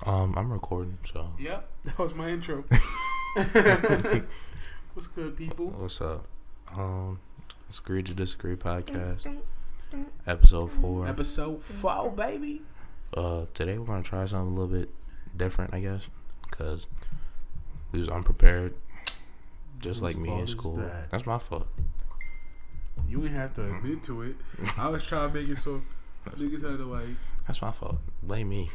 I'm recording, so. Yep, that was my intro. What's good, people? What's up? It's Agree to Disagree podcast, episode 4. Episode 4, baby. Today we're gonna try something a little bit different, I guess, because we was unprepared, just like me in school. That's my fault. You ain't have to admit to it. I was trying to make it so niggas had to like. That's my fault. Blame me.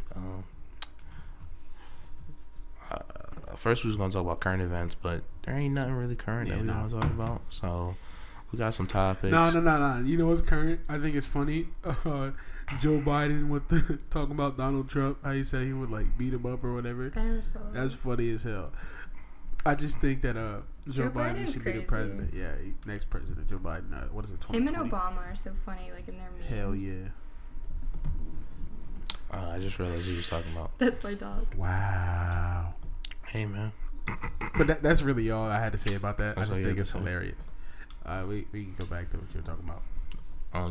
First we was gonna talk about current events, but there ain't nothing really current that we want to talk about. So we got some topics. No. You know what's current? I think it's funny. Joe Biden with the talking about Donald Trump, how he said he would like beat him up or whatever. That's funny as hell. I just think that Joe Biden should be the president. Yeah, next president, Joe Biden. What is it? 2020? Him and Obama are so funny, like in their memes. Hell yeah. I just realized you was talking about. That's my dog. Wow. Hey man. But that's really all I had to say about that. That's I just think it's hilarious. We can go back to what you were talking about.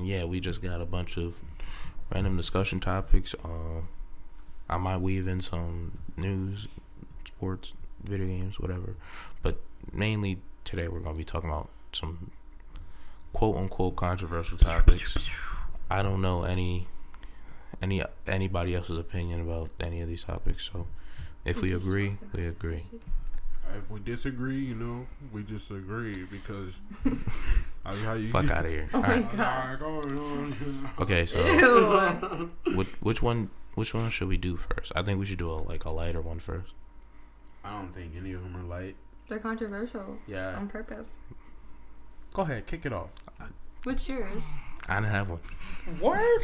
Yeah, we just got a bunch of random discussion topics. I might weave in some news, sports, video games, whatever. But mainly today we're gonna be talking about some quote unquote controversial topics. I don't know anybody else's opinion about any of these topics, so if we agree, we agree. If we disagree, we just agree because how you fuck out of here. Oh my god. Okay, so which one should we do first? I think we should do a lighter one first. I don't think any of them are light. They're controversial. Yeah. On purpose. Go ahead, kick it off. What's yours? I didn't have one. What?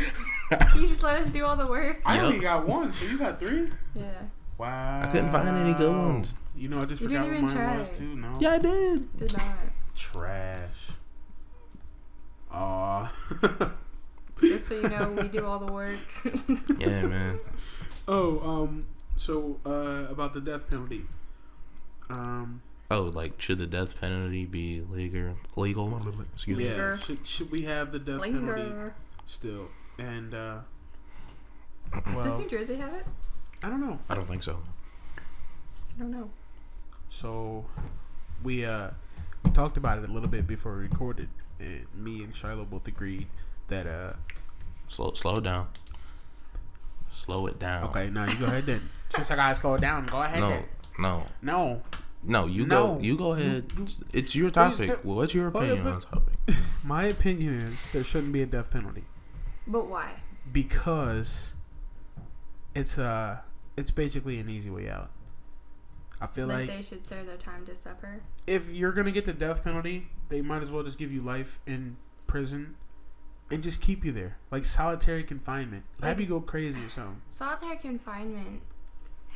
You just let us do all the work. I only got one, so you got 3? Yeah. Wow. I couldn't find any good ones. I just forgot what mine was too. No. Yeah, I did. Did not. Trash. Just so you know, we do all the work. Yeah, man. So about the death penalty. Should the death penalty be legal? Excuse me. Yeah. Should we have the death penalty still? And does New Jersey have it? I don't know. I don't think so. I don't know. So we talked about it a little bit before we recorded, and me and Shiloh both agreed that slow it down. Slow it down. Okay, now you go ahead then. Since I gotta slow it down, go ahead. No, you go ahead. It's your topic. What's your opinion on the topic? My opinion is there shouldn't be a death penalty. But why? Because it's basically an easy way out. I feel like they should serve their time to suffer. If you're gonna get the death penalty, they might as well just give you life in prison and just keep you there, like solitary confinement. Have you go crazy or something. Solitary confinement,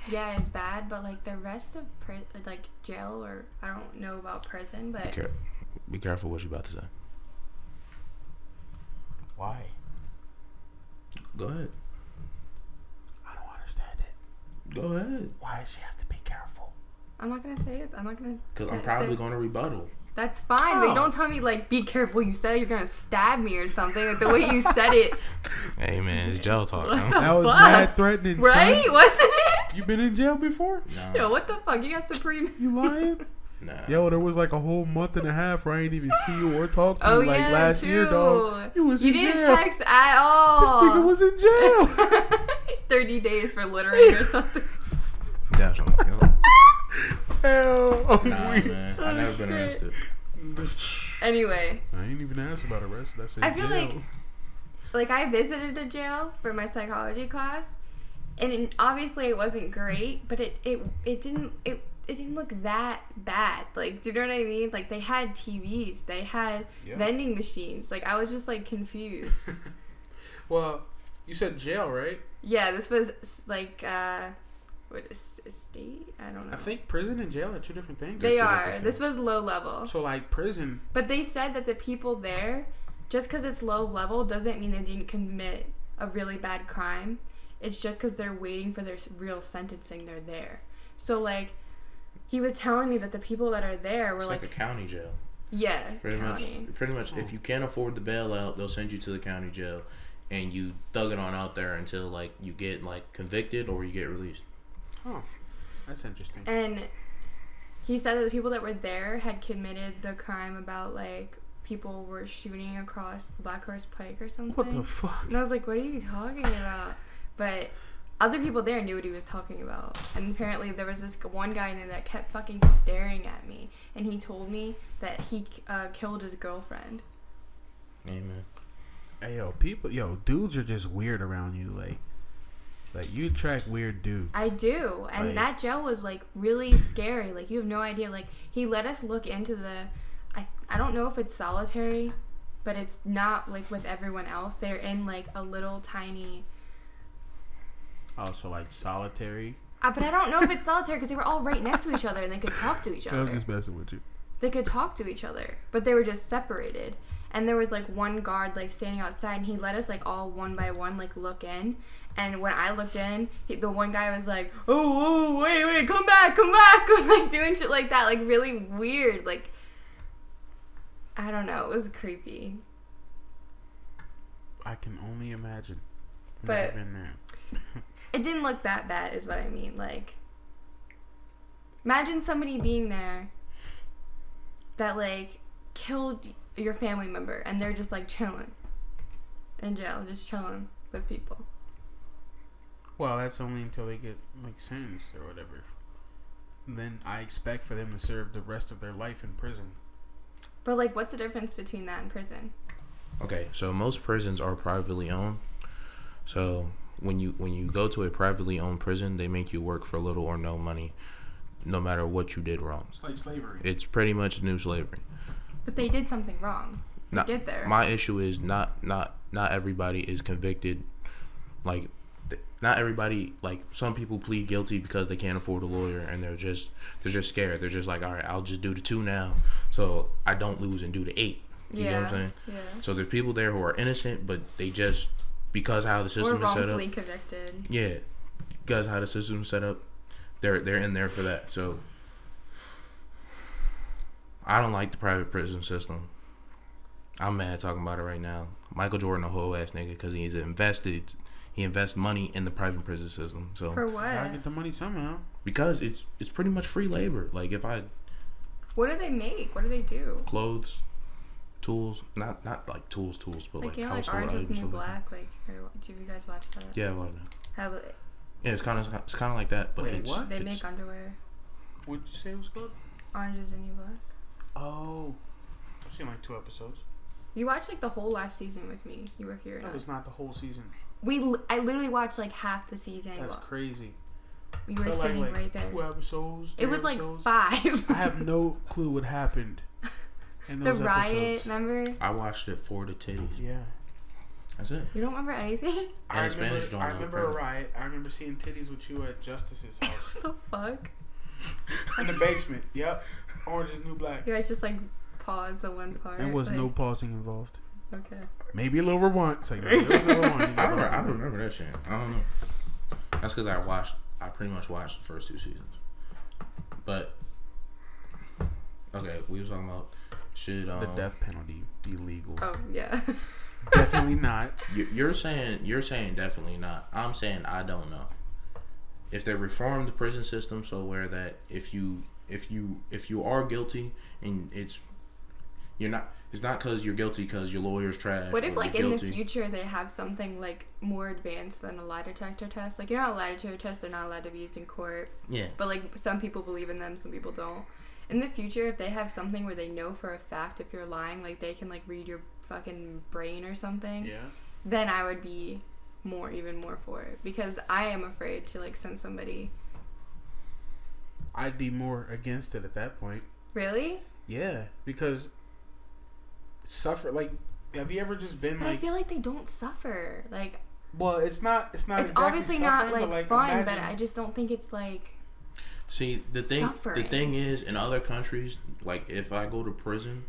yeah, is bad, but like the rest of jail, or I don't know about prison, but be careful what you're about to say. Why? Go ahead. I don't understand it. Go ahead. Why does she have to be careful? I'm not gonna say it. I'm not gonna. Because I'm probably gonna rebuttal. That's fine, but you don't tell me be careful. You said you're gonna stab me or something. Like the way you said it. Hey man, it's jail talk. That was mad threatening, right? Son. Wasn't it? You been in jail before? No. Yo, what the fuck? You got Supreme? You lying? Nah. Yo, there was a whole month and a half where I ain't even see you or talk to you last true. year, dog. You didn't text at all. This nigga was in jail. 30 days for littering or something. Definitely. Hell. Nah, man. I never been arrested. Anyway. I ain't even asked about arrested. I said I feel jail. like I visited a jail for my psychology class, and obviously it wasn't great, but it didn't look that bad. Like, do you know what I mean? Like, they had TVs, they had vending machines. Like, I was just confused. Well, you said jail, right? Yeah, this was what is state? I don't know. I think prison and jail are two different things. They are. This was low level. So prison. But they said that the people there, just because it's low level, doesn't mean they didn't commit a really bad crime. It's just because they're waiting for their real sentencing. They're there. So he was telling me that the people that are there were like a county jail. Yeah, pretty much. If you can't afford the bailout, they'll send you to the county jail. and you thug it on out there until like you get like convicted or you get released. Oh, that's interesting. And he said that the people that were there had committed the crime about like people were shooting across the Black Horse Pike or something. What the fuck? And I was like, what are you talking about? But other people there knew what he was talking about. And apparently there was this one guy in there that kept fucking staring at me. And he told me that he killed his girlfriend. Amen. Hey, dudes are just weird around you. Like you attract weird dudes. I do. And like, that jail was like really scary. Like you have no idea. Like he let us look into I don't know if it's solitary, but it's not like with everyone else. They're in like a little tiny... Oh, so like solitary? But I don't know if it's solitary because they were all right next to each other and they could talk to each other. I'm just messing with you. They could talk to each other, but they were just separated. And there was like one guard like standing outside, and he let us like all one by one like look in. And when I looked in, the one guy was like, "Oh, wait, come back!" like doing shit like that, like really weird. Like I don't know, it was creepy. I can only imagine. But Never been there. It didn't look that bad, is what I mean. Like, imagine somebody being there that like killed your family member and they're just like chilling in jail, just chilling with people. Well, that's only until they get like sentenced or whatever. Then I expect for them to serve the rest of their life in prison. But like, what's the difference between that and prison? Okay, so most prisons are privately owned. So when you go to a privately owned prison, they make you work for little or no money, no matter what you did wrong. It's like slavery. It's pretty much new slavery. But they did something wrong to get there. My issue is not everybody is convicted. Like, not everybody, like, some people plead guilty because they can't afford a lawyer and they're just scared. They're just like, all right, I'll just do the 2 now so I don't lose and do the 8. You know what I'm saying? Yeah. So there's people there who are innocent, but they just, because how the system is set up. Or wrongfully convicted. Yeah. Because how the system is set up, they're in there for that. So I don't like the private prison system. I'm mad talking about it right now. Michael Jordan, a whole ass nigga, because he invests money in the private prison system. So for what? Gotta get the money somehow. Because it's pretty much free labor. Like, what do they make? What do they do? Clothes, tools, not like tools, but like you know, like household Orange is the items. New Black. Like, do you guys watch that? Yeah, well, How? yeah, it's kind of like that. But Wait, what? They make underwear. What'd you say it was called? Orange is the New Black. Oh, I've seen like 2 episodes. You watched like the whole last season with me. You were here. That was not the whole season. I literally watched like half the season. That's crazy. We were sitting like right there. 2 episodes. It was episodes. like 5. I have no clue what happened in those the riot, episodes. remember? I watched it for the titties. Yeah. That's it. You don't remember anything? I remember a riot. I remember seeing titties with you at Justice's house. What the fuck? In the basement. Yep. Orange is New Black. You guys just like pause the one part. There was no pausing involved. Okay. Maybe a little rewind. Like, there was no rewind. I remember that shit. I don't know. That's because I pretty much watched the first 2 seasons. But okay, we were talking about should the death penalty be legal? Oh yeah. Definitely not. You're saying definitely not. I'm saying I don't know. If they reform the prison system so where that if you are guilty and it's not because you're guilty because your lawyer's trash. What if like in the future they have something like more advanced than a lie detector test? Like, you know how lie detector tests are not allowed to be used in court? Yeah. But like some people believe in them, some people don't. In the future, if they have something where they know for a fact if you're lying, like they can like read your fucking brain or something. Yeah. Then I would be even more for it, because I am afraid to like send somebody. I'd be more against it at that point. Really? Yeah, because have you ever just been I feel like they don't suffer. Like, well, it's not exactly obviously not like fun, imagine, but I just don't think it's like. See, the thing is, in other countries, like if I go to prison,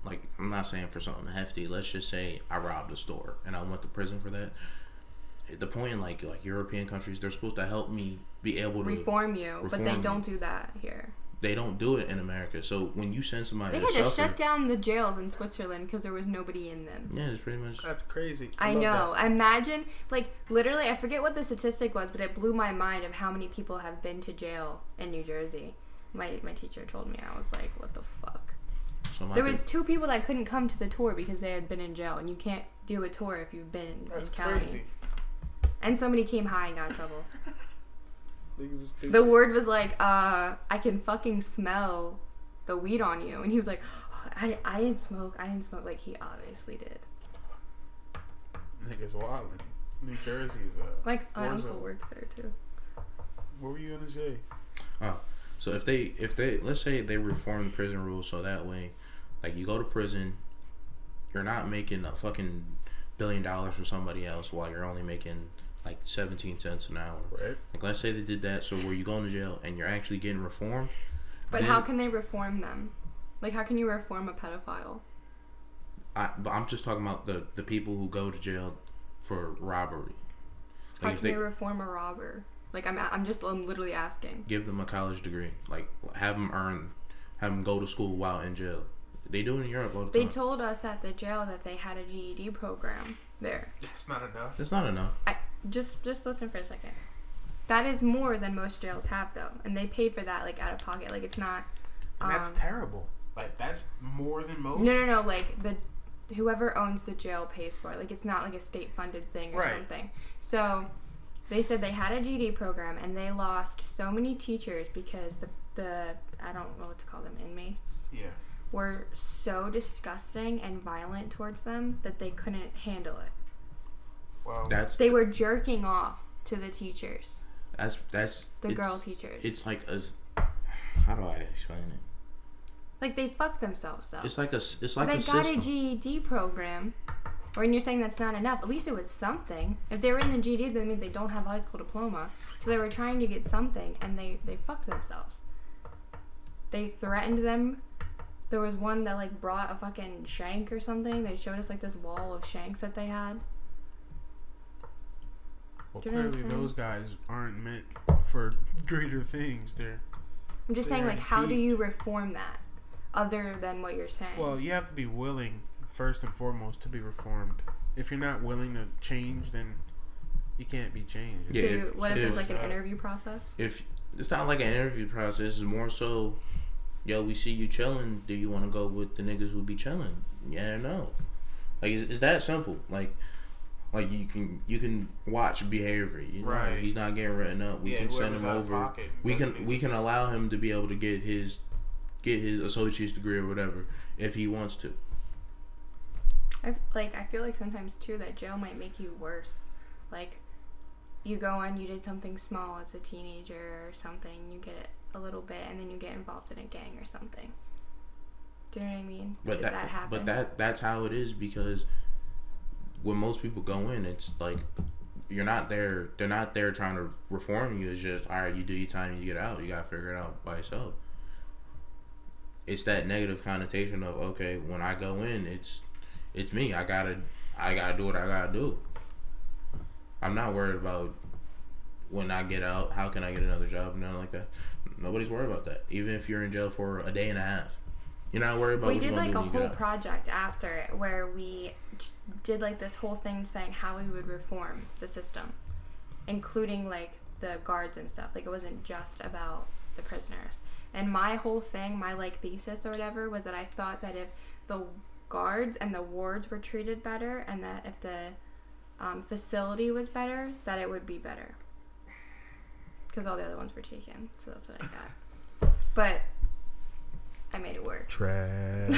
like I'm not saying for something hefty. Let's just say I robbed a store and I went to prison for that. The point in like European countries, they're supposed to help me be able to reform you, but they don't do that here. They don't do it in America. So when you send somebody, they had to shut down the jails in Switzerland because there was nobody in them. Yeah, it's pretty much. That's crazy. I know. That. Imagine, like, literally, I forget what the statistic was, but it blew my mind of how many people have been to jail in New Jersey. My teacher told me, I was like, what the fuck? So there was 2 people that couldn't come to the tour because they had been in jail, and you can't do a tour if you've been in county. Crazy. And somebody came high and got in trouble. The word was like, I can fucking smell the weed on you. And he was like, oh, I didn't smoke. Like, he obviously did. Niggas wild. New Jersey is like, my uncle works there, too. What were you going to say? Oh, so if they, let's say they reform the prison rules so that way, like, you go to prison, you're not making a fucking $1 billion for somebody else while you're only making like 17 cents an hour. Right. Like, let's say they did that, so where you going to jail and you're actually getting reformed. But how can they reform them? Like, how can you reform a pedophile? But I'm just talking about the people who go to jail for robbery. Like, how can they reform a robber? Like, I'm literally asking. Give them a college degree. Like, have them go to school while in jail. They do it in Europe all the time. They told us at the jail that they had a GED program there. That's not enough. That's not enough. Just listen for a second. That is more than most jails have, though, and they pay for that like out of pocket. Like, it's not. And that's terrible. Like, that's more than most. No. Like, whoever owns the jail pays for it. Like, it's not like a state funded thing or something. So they said they had a GED program and they lost so many teachers because the I don't know what to call them, inmates. Yeah. Were so disgusting and violent towards them that they couldn't handle it. Well, they were jerking off to the teachers. That's the girl teachers. It's like how do I explain it? Like, they fucked themselves up. It's like a system. They got a GED program, and you're saying that's not enough. At least it was something. If they were in the GED, that means they don't have a high school diploma. So they were trying to get something, and they fucked themselves. They threatened them. There was one that, like, brought a fucking shank or something. They showed us, like, this wall of shanks that they had. Well, clearly those guys aren't meant for greater things. I'm just saying, like, how do you reform that other than what you're saying? Well, you have to be willing, first and foremost, to be reformed. If you're not willing to change, then you can't be changed. Yeah, what if there's, like, an interview process? If it's not like an interview process, it's more so, yo, we see you chilling. Do you want to go with the niggas who be chilling? Yeah or no? Like, it's that simple. Like you can watch behavior. You know, he's not getting written up. We can send him over. We can allow him to be able to get his associate's degree or whatever if he wants to. I feel like sometimes too that jail might make you worse. Like, you go in, you did something small as a teenager or something, you get it a little bit, and then you get involved in a gang or something. Do you know what I mean? But that happen? But that's how it is, because when most people go in, it's like they're not there trying to reform you. It's just, all right, you do your time, you get out. You gotta figure it out by yourself. It's that negative connotation of, okay, when I go in, it's me. I gotta do what I gotta do. I'm not worried about when I get out, how can I get another job and nothing like that. Nobody's worried about that. Even if you're in jail for a day and a half, you're not worried about. We did like a whole project after it where we did like this whole thing saying how we would reform the system, including like the guards and stuff. Like, it wasn't just about the prisoners. And my whole thing, my like thesis or whatever, was that I thought that if the guards and the wards were treated better, and that if the facility was better, that it would be better. Because all the other ones were taken, so that's what I got. But I made it work. Trash.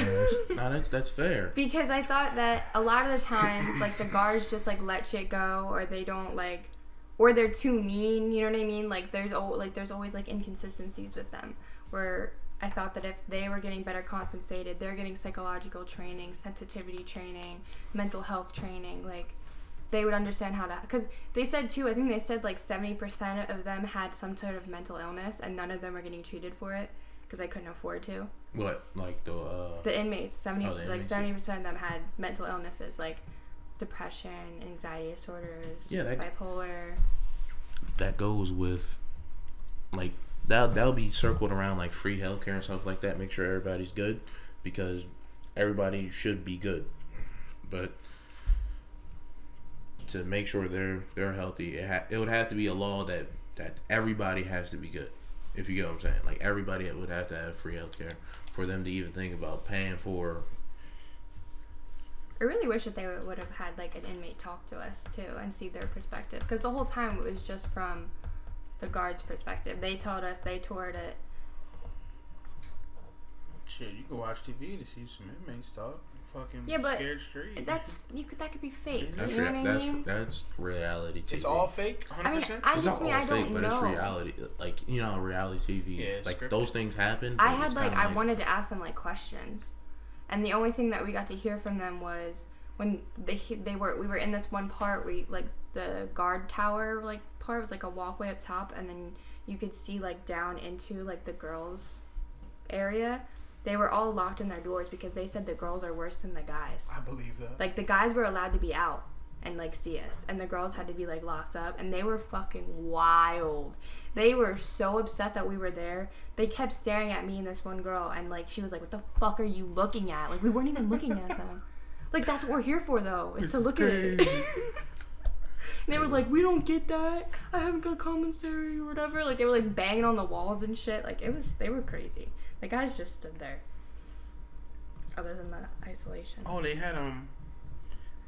No, that's fair. Because I thought that a lot of the times, like, the guards just like let shit go, or they don't like, or they're too mean. You know what I mean? Like, there's always like inconsistencies with them. Where I thought that if they were getting better compensated, they're getting psychological training, sensitivity training, mental health training, like, they would understand how to, because they said too, I think they said like 70% of them had some sort of mental illness, and none of them were getting treated for it because they couldn't afford to. What, like the inmates? 70% of them had mental illnesses, like depression, anxiety disorders, bipolar. That goes with like that'll be circled around like free healthcare and stuff like that. Make sure everybody's good because everybody should be good, but to make sure they're healthy, it would have to be a law that everybody has to be good. If you get what I'm saying, like everybody would have to have free healthcare for them to even think about paying for. I really wish that they would have had like an inmate talk to us too and see their perspective, because the whole time it was just from the guards' perspective. They told us, they toured it. Shit, you can watch TV to see some inmates talk. Fucking but scared straight. That could be fake. That's you know what I mean? That's reality TV. It's all fake. 100%? I don't know. But it's reality. Like, you know, reality TV. Yeah, like scripted. those things happen. I had I wanted to ask them like questions, and the only thing that we got to hear from them was when we were in this one part where like the guard tower like part was like a walkway up top, and then you could see like down into like the girls area. They were all locked in their doors because they said the girls are worse than the guys. I believe that. Like, the guys were allowed to be out and, like, see us. And the girls had to be, like, locked up. And they were fucking wild. They were so upset that we were there. They kept staring at me and this one girl. And, like, she was like, what the fuck are you looking at? Like, we weren't even looking at them. Like, that's what we're here for, though. Is to look at it. And they were like, we don't get that. I haven't got commissary or whatever. Like, they were, like, banging on the walls and shit. Like, they were crazy. The guys just stood there. Other than that isolation. Oh, they had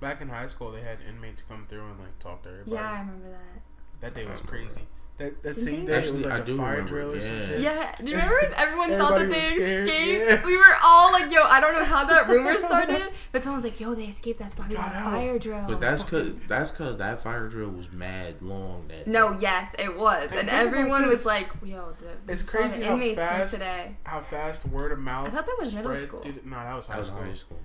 back in high school, they had inmates come through and like talk to everybody. Yeah, I remember that. That day was crazy. That same they? day, Actually, it was like I a do fire remember. drill or some shit. Yeah, do you remember everyone thought that Everybody they was scared, escaped? yeah. We were all like, yo, I don't know how that rumor started, but someone's like, yo, they escaped. That's why we Got had a out. fire drill. But that's cause that fire drill was mad long. No, yes, it was, and think about everyone this. was like, yo, It's we saw crazy the how inmates fast today. word of mouth. I thought that was spread. middle school. Dude, no, that was That was high high school. school.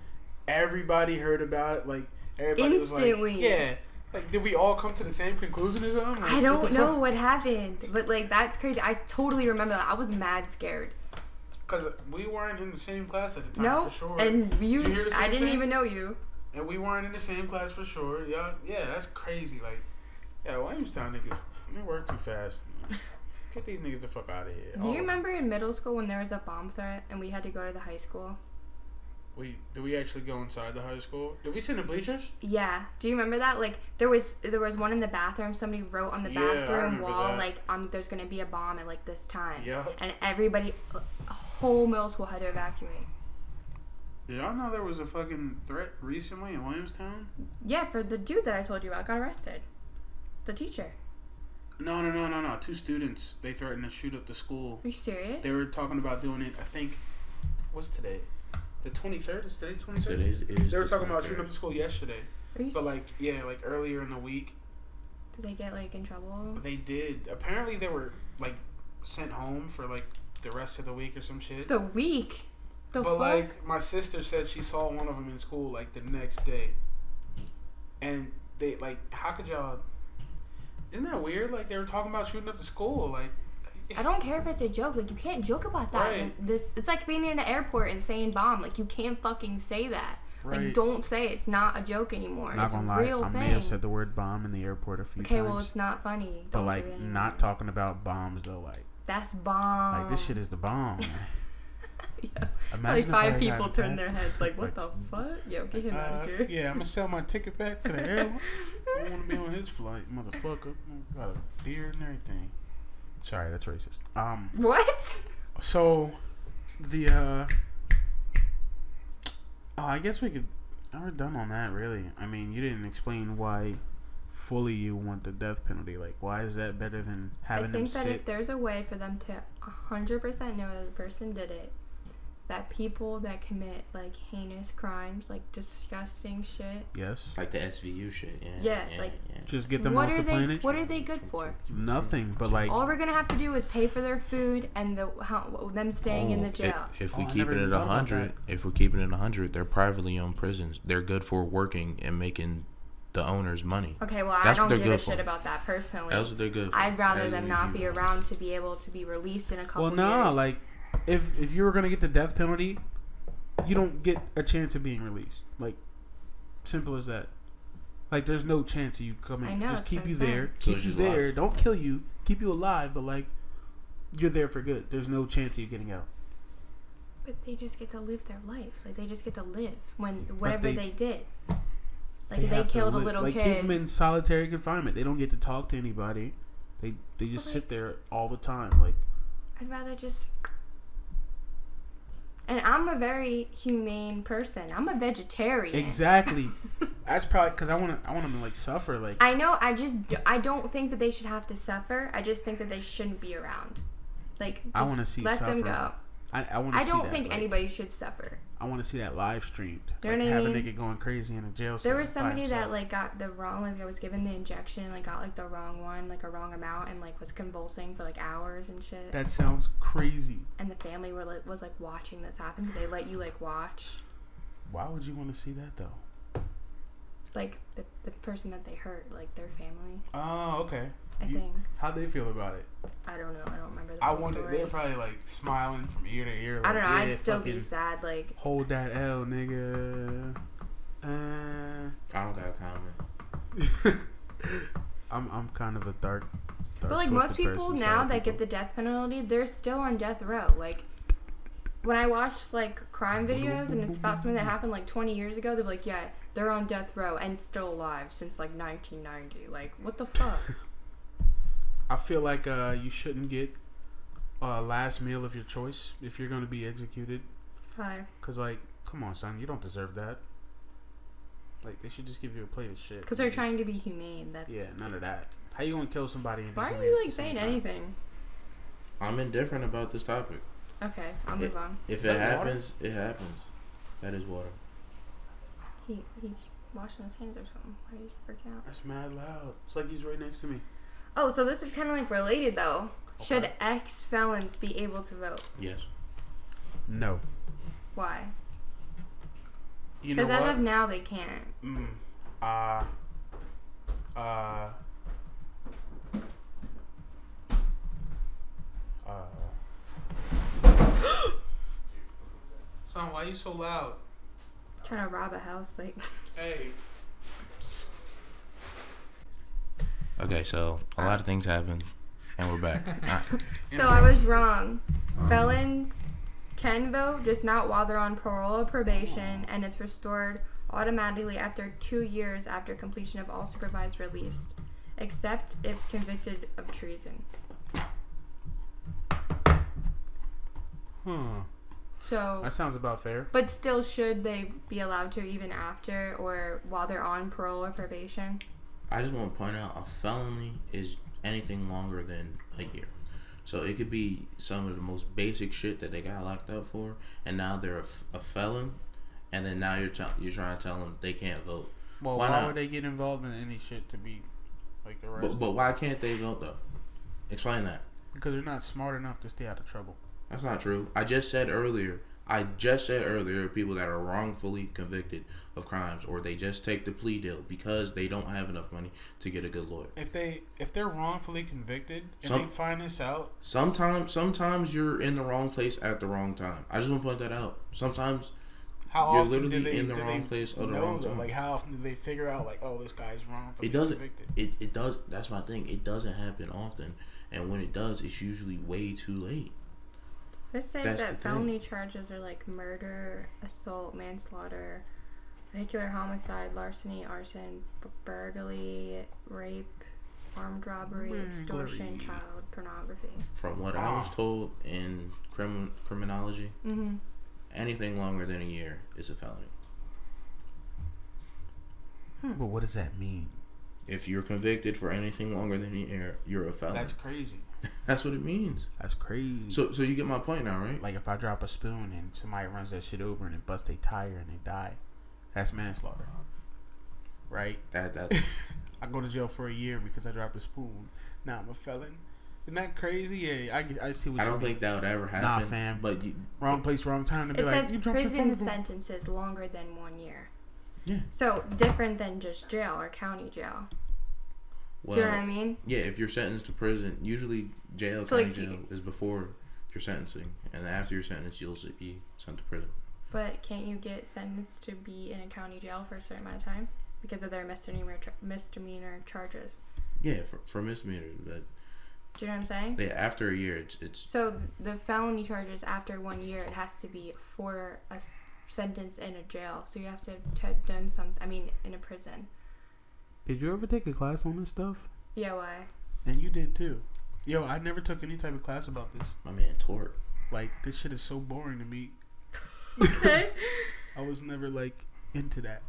Everybody heard about it. Like everybody Instantly. was like, yeah. Like, did we all come to the same conclusion or something? Like, I don't know fuck? what happened, but like that's crazy. I totally remember that. I was mad scared. Because we weren't in the same class at the time, No, for sure. and Did you hear the I same didn't thing? even know you. And we weren't in the same class for sure. Yeah, that's crazy. Like, yeah, Williamstown niggas, they work too fast. Get these niggas the fuck out of here. Do you remember in middle school when there was a bomb threat and we had to go to the high school? Did we actually go inside the high school? Did we sit in the bleachers? Yeah. Do you remember that? Like there was one in the bathroom. Somebody wrote on the Yeah, I bathroom remember wall that. like there's gonna be a bomb at like this time. Yeah. And everybody, a whole middle school had to evacuate. Did y'all know there was a fucking threat recently in Williamstown? Yeah, for the dude that I told you about got arrested. The teacher. No. 2 students. They threatened to shoot up the school. Are you serious? They were talking about doing it. I think. What's today? The 23rd? Is today 23rd? They were talking about shooting up the school yesterday. Are you But like earlier in the week. Did they get like in trouble? They did. Apparently they were like sent home for like the rest of the week or some shit. The week. The But fuck? like my sister said she saw one of them in school like the next day. And they like, how could y'all? Isn't that weird? Like they were talking about shooting up the school. Like I don't care if it's a joke. Like you can't joke about that. Right. It's like being in an airport and saying bomb. Like you can't fucking say that. Right. Like don't say it. It's not a joke anymore. Not it's a gonna lie, real I thing. may have said the word bomb in the airport a few Okay, times. well it's not funny. But Don't do like it anymore. not talking about bombs though. Like That's bomb. like this shit is the bomb. Yeah. Imagine Like if 5 I people got turn attacked. their heads like, what the fuck? Yo, get him out of here. Yeah, I'm gonna sell my ticket back to the airline. I don't want to be on his flight, motherfucker. Got a beard and everything. Sorry, that's racist. What? So the I guess we could. We're done on that, really. I mean, you didn't explain why fully you want the death penalty. Like, why is that better than having I them think that sit? if there's a way for them to 100% know that the person did it, that people that commit like heinous crimes, like disgusting shit, Yes. Like the SVU shit. Yeah, like- Just get them what off are the they? planet. What are they good for? Nothing, but like. All we're gonna have to do is pay for their food and them staying in the jail. If we I keep never it even at thought about 100, if we keep it at 100, they're privately owned prisons. They're good for working and making the owners money. Okay, well I That's what don't they're give a good for. shit about that personally. That's what they're good for. I'd rather That's them what not you be want. around to be able to be released in a couple Well, no, years. like if you were gonna get the death penalty, you don't get a chance of being released. Like, simple as that. Like, there's no chance of you coming. I know, Just that's keep what you I'm saying. there. So Keep it's you just there. life. Don't kill you. Keep you alive. But like, you're there for good. There's no chance of you getting out. But they just get to live their life. Like, they just get to live when whatever they did. Like, if they killed a little kid. Keep them in solitary confinement. They don't get to talk to anybody. They just sit there all the time. Like, I'd rather just... And I'm a very humane person. I'm a vegetarian. Exactly. That's probably because I want them to like suffer. Like, I know. I don't think that they should have to suffer. I just think that they shouldn't be around. Like, just I want to see let suffer. them go. I don't think anybody should suffer. I want to see that live streamed. You know like, what I have mean? a nigga going crazy in a jail cell. There was somebody that like got the wrong, like, that was given the injection and like got like the wrong one, like a wrong amount, and like was convulsing for like hours and shit. That sounds crazy. And the family was like watching this happen because they let you like watch. Why would you want to see that though? Like the person that they hurt, like their family. Oh, okay. I think. How'd they feel about it? I don't know. I don't remember the full wonder. story. They're probably like smiling from ear to ear. Like, I don't know. yeah, I'd still be sad. Like, hold that L, nigga. I don't got a comment. I'm kind of a dark but like most people person, now that get the death penalty, they're still on death row. Like, when I watch like crime videos and it's about something that happened like 20 years ago, they're like, yeah, they're on death row and still alive since like 1990. Like, what the fuck? I feel like you shouldn't get a last meal of your choice if you're going to be executed. Why? Because, like, come on, son. You don't deserve that. Like, they should just give you a plate of shit. Because they're trying to be humane. That's... Yeah, none of that. How you going to kill somebody and be Why are humane you, at like, the same saying time? anything? I'm indifferent about this topic. Okay, I'll move on. If it happens, it happens. That is water. He's washing his hands or something. Why are you freaking out? That's mad loud. It's like he's right next to me. Oh, so this is kind of like related though. Okay. Should ex-felons be able to vote? Yes. No. Why? You know Because what? as of now, they can't. Son, why are you so loud? Trying to rob a house, like. Hey. Okay, so a lot of things happened, and we're back. So I was wrong. Felons can vote, just not while they're on parole or probation, and it's restored automatically after 2 years after completion of all supervised release, except if convicted of treason. So That sounds about fair. but still, should they be allowed to even after or while they're on parole or probation? I just want to point out a felony is anything longer than a year. So it could be some of the most basic shit that they got locked up for, and now they're a felon, and then now you're trying to tell them they can't vote. Well, why would they get involved in any shit to be like arrested? But why can't they vote though? Explain that. Because they're not smart enough to stay out of trouble. That's not true. I just said earlier people that are wrongfully convicted of crimes, or they just take the plea deal because they don't have enough money to get a good lawyer. If they're wrongfully convicted and they find this out, sometimes you're in the wrong place at the wrong time. I just want to point that out. Sometimes how you're often literally in the wrong place at the wrong time. Like, how often do they figure out, like, oh, this guy's wrongfully It doesn't. convicted? It does. That's my thing. It doesn't happen often, and when it does, it's usually way too late. This says that felony charges are like murder, assault, manslaughter, vehicular homicide, larceny, arson, burglary, rape, armed robbery, extortion, child pornography. From what I was told in criminology, anything longer than a year is a felony. But what does that mean? If you're convicted for anything longer than a year, you're a felon. That's crazy. That's what it means. That's crazy. So you get my point now, right? Like, if I drop a spoon and somebody runs that shit over and it busts a tire and they die, that's manslaughter, right? That's I go to jail for a year because I dropped a spoon. Now I'm a felon. Isn't that crazy? Yeah, I see what I you don't mean. think that would ever happen. Nah, fam. But wrong place, wrong time to be It like, says you dropped the prison phone. sentences longer than 1 year. Yeah. So different than just jail or county jail. Well, do you know what I mean? Yeah, if you're sentenced to prison, usually jail, So, county like, jail is before your sentencing, and after your sentence, you'll be sent to prison. But can't you get sentenced to be in a county jail for a certain amount of time because of their misdemeanor charges? Yeah, for misdemeanors, but Do you know what I'm saying? Yeah, after a year, it's. So the felony charges after 1 year, it has to be for a sentence in a jail. So you have to have done something. I mean, in a prison. Did you ever take a class on this stuff? Yeah, why? And you did too. Yo, I never took any type of class about this. My man tort. Like, this shit is so boring to me. Okay. I was never like into that.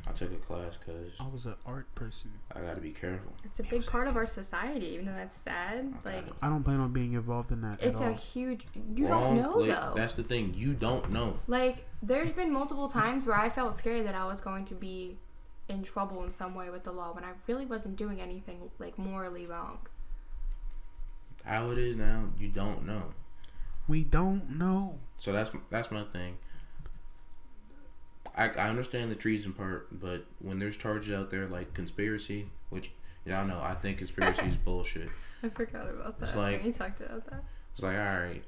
I took a class because I was an art person. I got to be careful. It's a big part of our society, even though that's sad. Like, I don't plan on being involved in that. it's at a all. huge. You don't know though. That's the thing. You don't know. Like, there's been multiple times where I felt scared that I was going to be in trouble in some way with the law when I really wasn't doing anything like morally wrong. How it is now, you don't know. We don't know. So that's my thing. I understand the treason part, but when there's charges out there like conspiracy, which y'all know, I think conspiracy is bullshit. I forgot about that. It's like, when you talked about that. It's like, all right.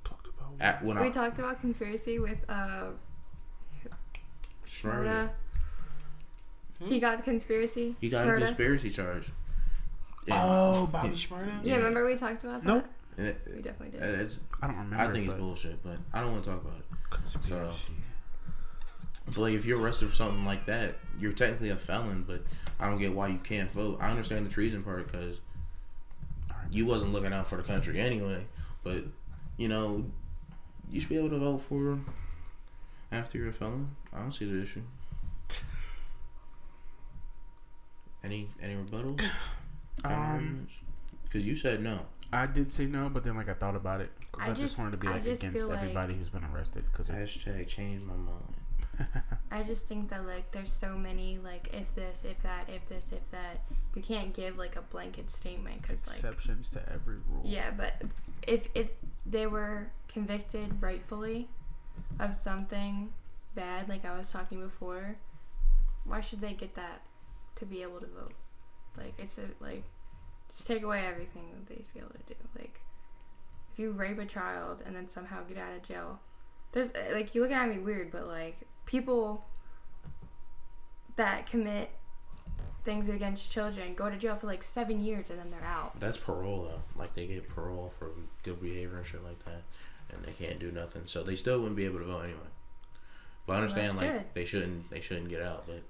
Talked about We talked about conspiracy with Shmurda. He got the conspiracy. He got a conspiracy charge. Bobby Shmurda? Yeah, remember we talked about that? Nope. We definitely did. I don't remember. I think it's bullshit, but I don't want to talk about it. Conspiracy. But like, if you're arrested for something like that, you're technically a felon, but I don't get why you can't vote. I understand the treason part because you wasn't looking out for the country anyway. But, you know, you should be able to vote for after you're a felon. I don't see the issue. Any rebuttals? Because you said no. I did say no, but then like I thought about it because I just wanted to be like against everybody who's been arrested. Because hashtag change my mind. I just think that like there's so many like if this, if that, if this, if that. You can't give like a blanket statement because like exceptions to every rule. Yeah, but if they were convicted rightfully of something bad, like I was talking before, why should they get that to be able to vote? Like it's just take away everything that they should be able to do. Like if you rape a child and then somehow get out of jail, there's like you looking at me weird, but like people that commit things against children go to jail for like 7 years and then they're out. That's parole though. Like they get parole for good behavior and shit like that, and they can't do nothing, so they still wouldn't be able to vote anyway. But I understand like good. they shouldn't get out, but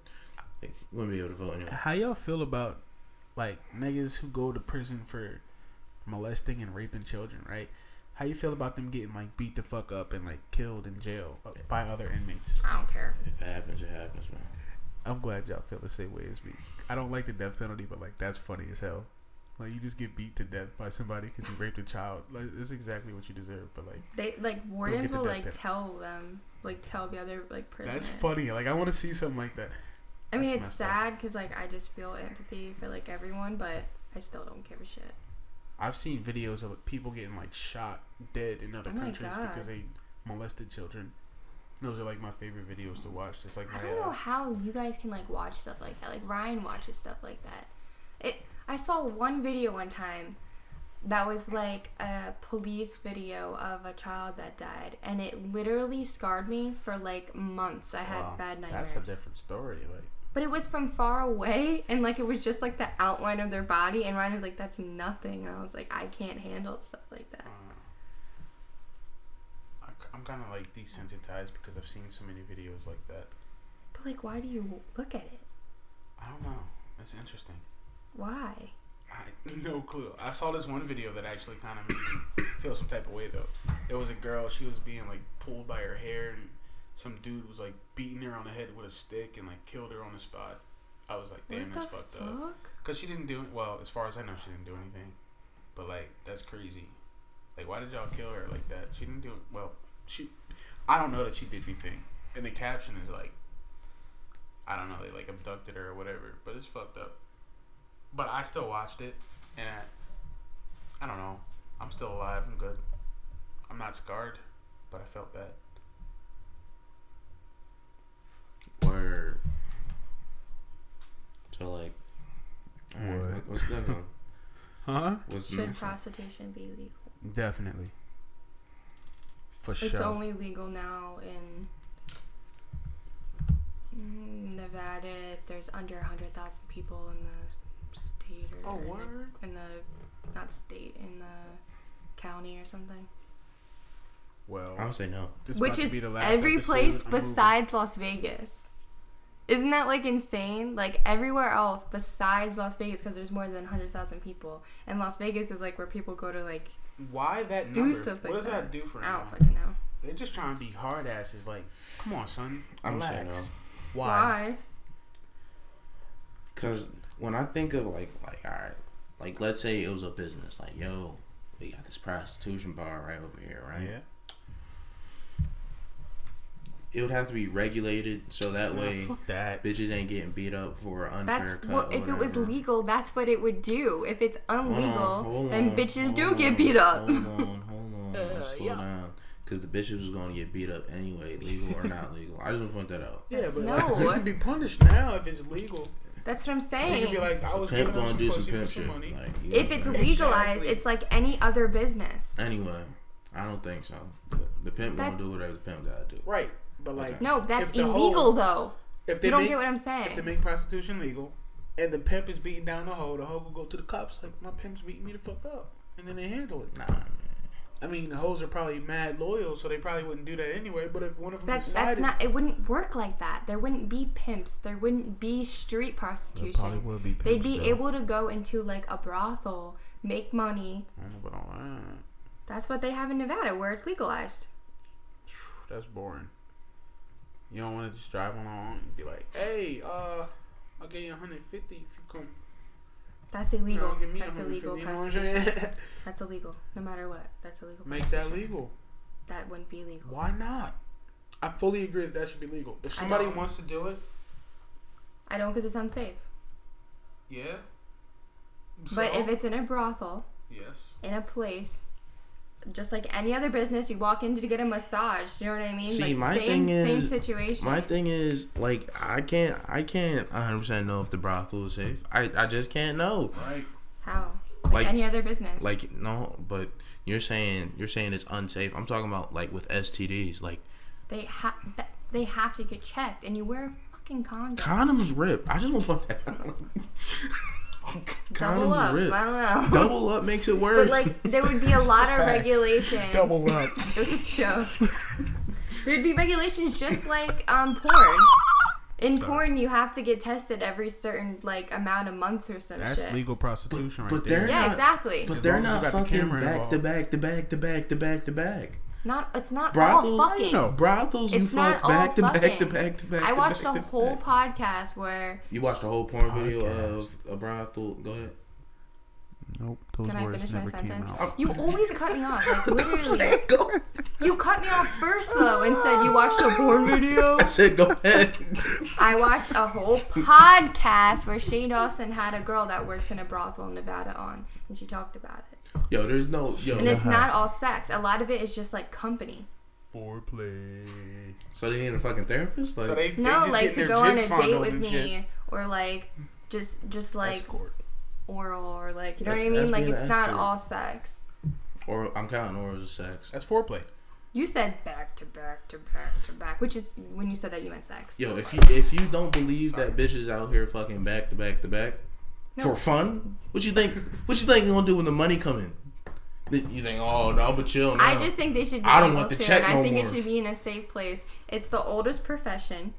they wouldn't be able to vote anyway. How y'all feel about like niggas who go to prison for molesting and raping children, right? How you feel about them getting like beat the fuck up and like killed in jail by other inmates? I don't care. If it happens, it happens, man. I'm glad y'all feel the same way as me. I don't like the death penalty, but like that's funny as hell. Like you just get beat to death by somebody because you raped a child. Like that's exactly what you deserve. But like they like wardens will like tell them, like tell the other like prisoners. That's funny. Like I want to see something like that. I mean, it's sad because like I just feel empathy for like everyone, but I still don't give a shit. I've seen videos of people getting like shot dead in other countries because they molested children. Those are like my favorite videos to watch. Just like I don't know how you guys can like watch stuff like that. Like Ryan watches stuff like that. I saw one video one time that was like a police video of a child that died, and it literally scarred me for like months. I had bad nightmares. That's a different story, like. But it was from far away, and like it was just like the outline of their body, and Ryan was like, "That's nothing," and I was like, "I can't handle stuff like that." I'm kind of like desensitized because I've seen so many videos like that. But like, why do you look at it? I don't know. That's interesting. Why? No clue. I saw this one video that actually kind of made me feel some type of way though. It was a girl. She was being like pulled by her hair, and some dude was like beating her on the head with a stick and like killed her on the spot. I was like, damn, that's fucked up. Because she didn't do it. Well, as far as I know, she didn't do anything. But like, that's crazy. Like, why did y'all kill her like that? She didn't do it. Well, I don't know that she did anything. And the caption is like, I don't know, they like abducted her or whatever. But it's fucked up. But I still watched it, and I don't know. I'm still alive. I'm good. I'm not scarred, but I felt bad. Word. So like, what? What's that on? Huh? Should prostitution be legal? Definitely. For sure. It's only legal now in Nevada if there's under 100,000 people in the state. state or word? in the not state, in the county or something. Well, I would say no. Which is every place besides Las Vegas. Isn't that like insane? Like everywhere else besides Las Vegas, because there's more than 100,000 people, and Las Vegas is like where people go to like. Why that do number? stuff like what does that do for? I don't fucking know. They're just trying to be hard asses. Like, come on, son. I'm saying no. Why? Because when I think of like all right, like let's say it was a business, like yo, we got this prostitution bar right over here, right? Yeah. It would have to be regulated so that way fuck that. Bitches ain't getting beat up for an unfair cut. Well, if it was legal, that's what it would do. If it's illegal, then bitches do get beat up. Hold on. Slow down. Because the bitches was going to get beat up anyway, legal or not legal. I just want to point that out. Yeah, but no. Like, you can be punished now if it's legal. That's what I'm saying. You can be like, I was pimp going to do some pimp shit. Like, if it's legalized, it's like any other business. Anyway, I don't think so. The pimp going to do whatever the pimp got to do. Right. But like, no, that's illegal though. If they you don't get what I'm saying. If they make prostitution legal, and the pimp is beating down the hoe will go to the cops like, my pimp's beating me the fuck up, and then they handle it. Nah, man. I mean, the hoes are probably mad loyal, so they probably wouldn't do that anyway. But if one of them that's not, it wouldn't work like that. There wouldn't be pimps. There wouldn't be street prostitution. There probably would be pimps. They'd be able to go into like a brothel, make money. I don't know about all that. That's what they have in Nevada, where it's legalized. That's boring. You don't want to just drive along and be like, hey, I'll get you 150 if you come. That's illegal. No, that's illegal prostitution. That's illegal. No matter what. That's illegal. Make that legal. That wouldn't be legal. Why not? I fully agree that should be legal. If somebody wants to do it. I don't, because it's unsafe. Yeah. But if it's in a brothel. Yes. In a place. Just like any other business, you walk in to get a massage. You know what I mean? See, like my same, thing is, same situation. My thing is, like, I can't 100% know if the brothel is safe. I just can't know. Right. How? Like any other business. Like, no, but you're saying it's unsafe. I'm talking about, like, with STDs. Like, they have to get checked, and you wear a fucking condom. Condoms rip. I just want to put that out. Double up. Rip. I don't know. Double up makes it worse. But like, there would be a lot of regulations. Double up. It was a joke. There'd be regulations just like porn. In porn, you have to get tested every certain like amount of months or some shit. That's legal prostitution, right there. Yeah, exactly. But they're not fucking back to back. It's not brothels, all fucking. No. Brothels, you fuck back to back. I watched a whole podcast where... You watched a whole porn video of a brothel. Go ahead. Nope. Those Can I words finish never my came sentence? out. You always cut me off. Like, literally. You cut me off first, though, and said you watched a porn video. I said, go ahead. I watched a whole podcast where Shane Dawson had a girl that works in a brothel in Nevada on, and she talked about it. Yo, there's no... And it's not all sex. A lot of it is just, like, company. Foreplay. So they need a fucking therapist? Like, so they like, to go on a date with me. Shit. Or, like, just like... Escort. Oral, or, like, you know what I mean? Like, it's not all sex. Or I'm counting oral as sex. That's foreplay. You said back to back to back to back, which is, when you said that, you meant sex. Yo, if you don't believe that bitches out here fucking back to back to back for fun, what you think you're gonna do when the money come in? You think, oh no, but chill now. I just think they should be I don't want the check no more. I think it should be in a safe place. It's the oldest profession.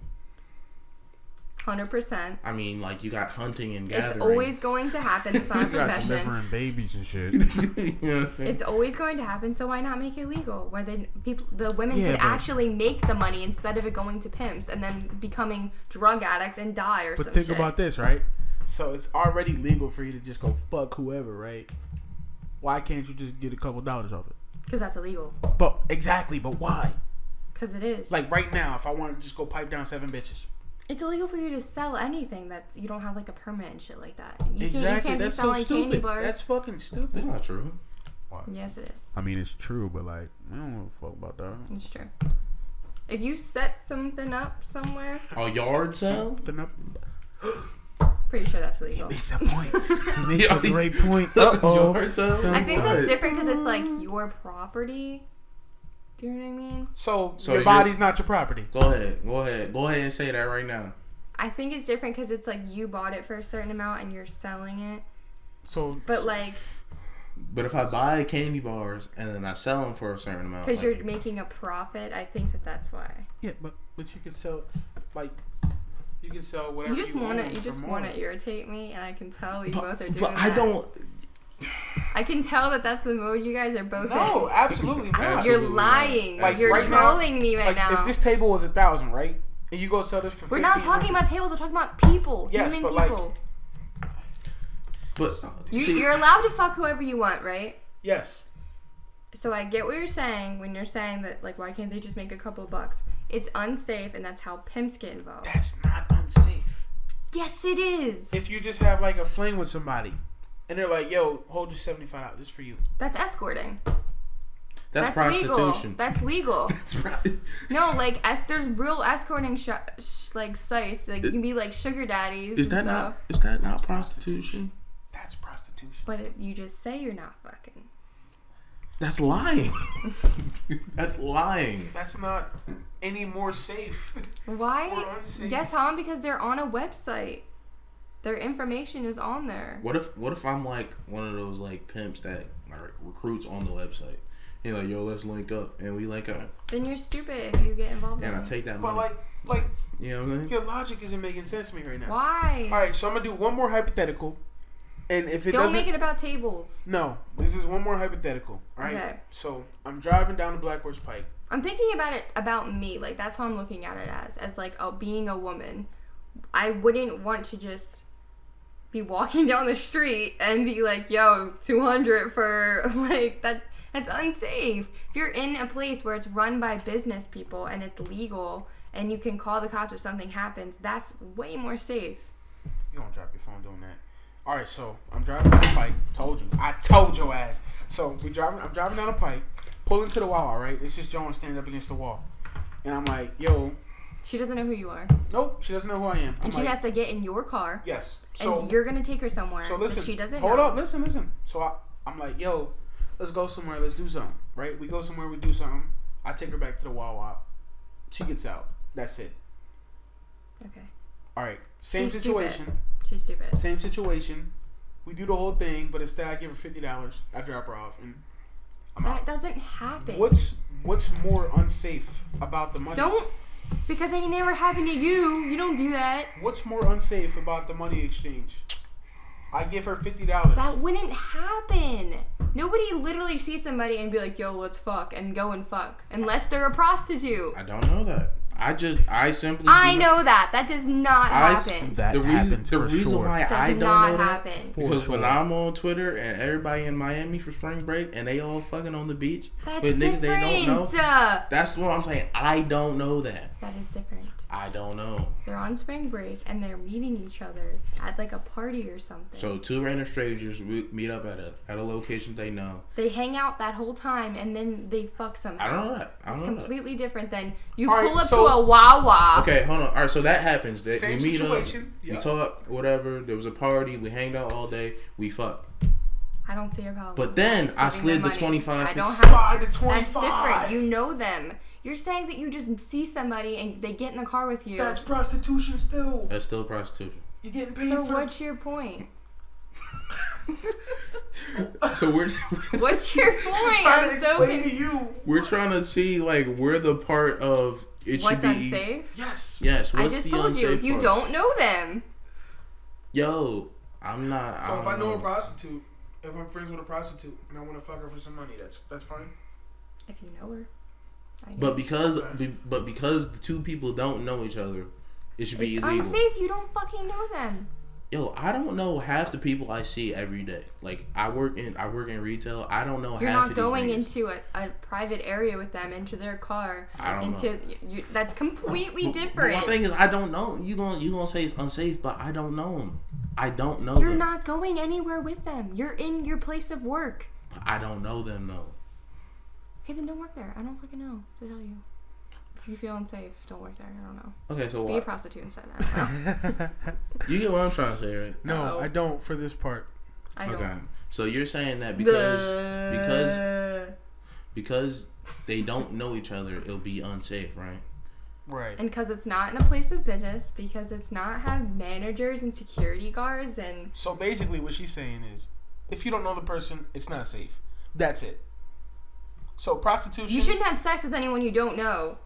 100%. I mean, like, you got hunting and gathering. It's always going to happen. It's not a profession. Delivering babies and shit. Yeah. It's always going to happen. So why not make it legal, where the women could actually make the money instead of it going to pimps and then becoming drug addicts and die or some shit. But think about this, right? So it's already legal for you to just go fuck whoever, right? Why can't you just get a couple dollars off it? Because that's illegal. But exactly, but why? Because it is. Like right now, if I wanted to just go pipe down 7 bitches. It's illegal for you to sell anything that you don't have like a permit and shit like that. You can't be selling candy bars. That's fucking stupid. It's not true. Why? Yes, it is. I mean, it's true, but like, I don't know fuck about that. It's true. If you set something up somewhere, a yard sale, something up. Pretty sure that's illegal. He makes a point. He makes a great point. Yard sale. I think that's different because it's like your property. Do you know what I mean? So your body's not your property. Go ahead and say that right now. I think it's different because it's like you bought it for a certain amount and you're selling it. So, But like, But if I buy candy bars and then I sell them for a certain amount, because you're making a profit, I think that's why. yeah, but you can sell, like, you can sell whatever You just want want to. You just want to irritate me, and I can tell you both are doing But that. I don't. I can tell that that's the mode you guys are both No, in. absolutely not. You're lying. Like, You're right trolling me right like, now. If this table was 1,000, right, and you go sell this for, We're not talking about tables. We're talking about people. Yes, Human but people. But You're allowed to fuck whoever you want, right? Yes. So I get what you're saying when you're saying that, like, why can't they just make a couple of bucks? It's unsafe, and that's how pimps get involved. That's not unsafe. Yes, it is. If you just have like a fling with somebody, and they're like, "Yo, hold your $75 for you." That's escorting. that's prostitution. Legal. That's legal. That's right. No, like, there's real escorting like sites. Like, you can be like sugar daddies. Is that not prostitution? That's prostitution. But you just say you're not fucking. That's lying. That's lying. That's not any more safe. Why? Or unsafe. Guess how? Because they're on a website. Their information is on there. What if I'm like one of those like pimps that like, recruits on the website? You're like, yo, let's link up, and we link up. Then you're stupid if you get involved in And I it. take that But money. like, You know what I mean? your logic isn't making sense to me right now. Why? All right, so I'm gonna do one more hypothetical, and if it Don't doesn't, make it about tables. no, this is one more hypothetical. All right. Okay. So I'm driving down the Black Horse Pike. I'm thinking about it about me. Like, that's how I'm looking at it as like being a woman. I wouldn't want to just be walking down the street and be like, yo, 200 for like that. That's unsafe. If you're in a place where it's run by business people and it's legal and you can call the cops if something happens, that's way more safe. You don't drop your phone doing that. All right, so I'm driving down the Pike. I told your ass. So I'm driving down the Pike, pulling to the Wawa. Right, it's just Joan standing up against the wall, and I'm like, yo. She doesn't know who you are. Nope, she doesn't know who I am. And she has to get in your car. Yes. So And you're going to take her somewhere. So listen, But she doesn't hold know. up, listen. So I'm like, yo, let's go somewhere, let's do something, right? We go somewhere, we do something. I take her back to the Wawa. She gets out. That's it. Okay. All right. Same She's situation. Stupid. She's stupid. Same situation. We do the whole thing, but instead I give her $50. I drop her off, and I'm That out. doesn't happen. What's more unsafe about the money? Because it ain't never happened to you. You don't do that. What's more unsafe about the money exchange? I give her $50. That wouldn't happen. Nobody literally sees somebody and be like, yo, let's fuck, and go and fuck. Unless they're a prostitute. I don't know that. I simply. I know that. That does not happen. The reason why I don't know that because when I'm on Twitter and everybody in Miami for spring break and they all fucking on the beach That's with niggas different. they don't know. That's what I'm saying. I don't know that. That is different. I don't know. They're on spring break and they're meeting each other at like a party or something. So two random strangers meet up at a location they know. They hang out that whole time and then they fuck somehow. I don't know that. It's completely different than you All pull right, up so- to a Wawa. Okay, hold on. All right, so that happens. Same we meet situation. up, we Yep. talk, whatever. There was a party. We hanged out all day. We fucked. I don't see a problem. But then I slid the 25. I don't Slide to That's 25. different. You know them. You're saying that you just see somebody and they get in the car with you. That's prostitution still. That's still prostitution. You're getting paid So for what's your point? So What's your point? trying to I'm so explain to you. we're trying to see like where the part of it What's should be unsafe? Yes. Yes, I what's just the told you unsafe if you part? don't know them. Yo, I'm not. So if I know a know. prostitute, if I'm friends with a prostitute and I want to fuck her for some money, that's fine. If you know her. I But guess. because the two people don't know each other, it should be It's illegal. unsafe. You don't fucking know them. Yo, I don't know half the people I see every day. Like I work in retail. I don't know You're half not of going these niggas. into a private area with them, into their car. I don't know. That's completely But different. my thing is, I don't know. You gonna say it's unsafe, but I don't know them. I don't know You're them. not going anywhere with them. You're in your place of work. I don't know them though. Okay, then don't work there. I don't fucking know to tell you. If you feel unsafe, don't work there. I don't know. Okay, so Be a what? prostitute instead. I don't know. You get what I'm trying to say, right? No, No. I don't for this part. I don't. Okay. So you're saying that because they don't know each other, it'll be unsafe, right? Right. And because it's not in a place of business, because it's not have managers and security guards and So basically, what she's saying is, if you don't know the person, it's not safe. That's it. So prostitution. You shouldn't have sex with anyone you don't know.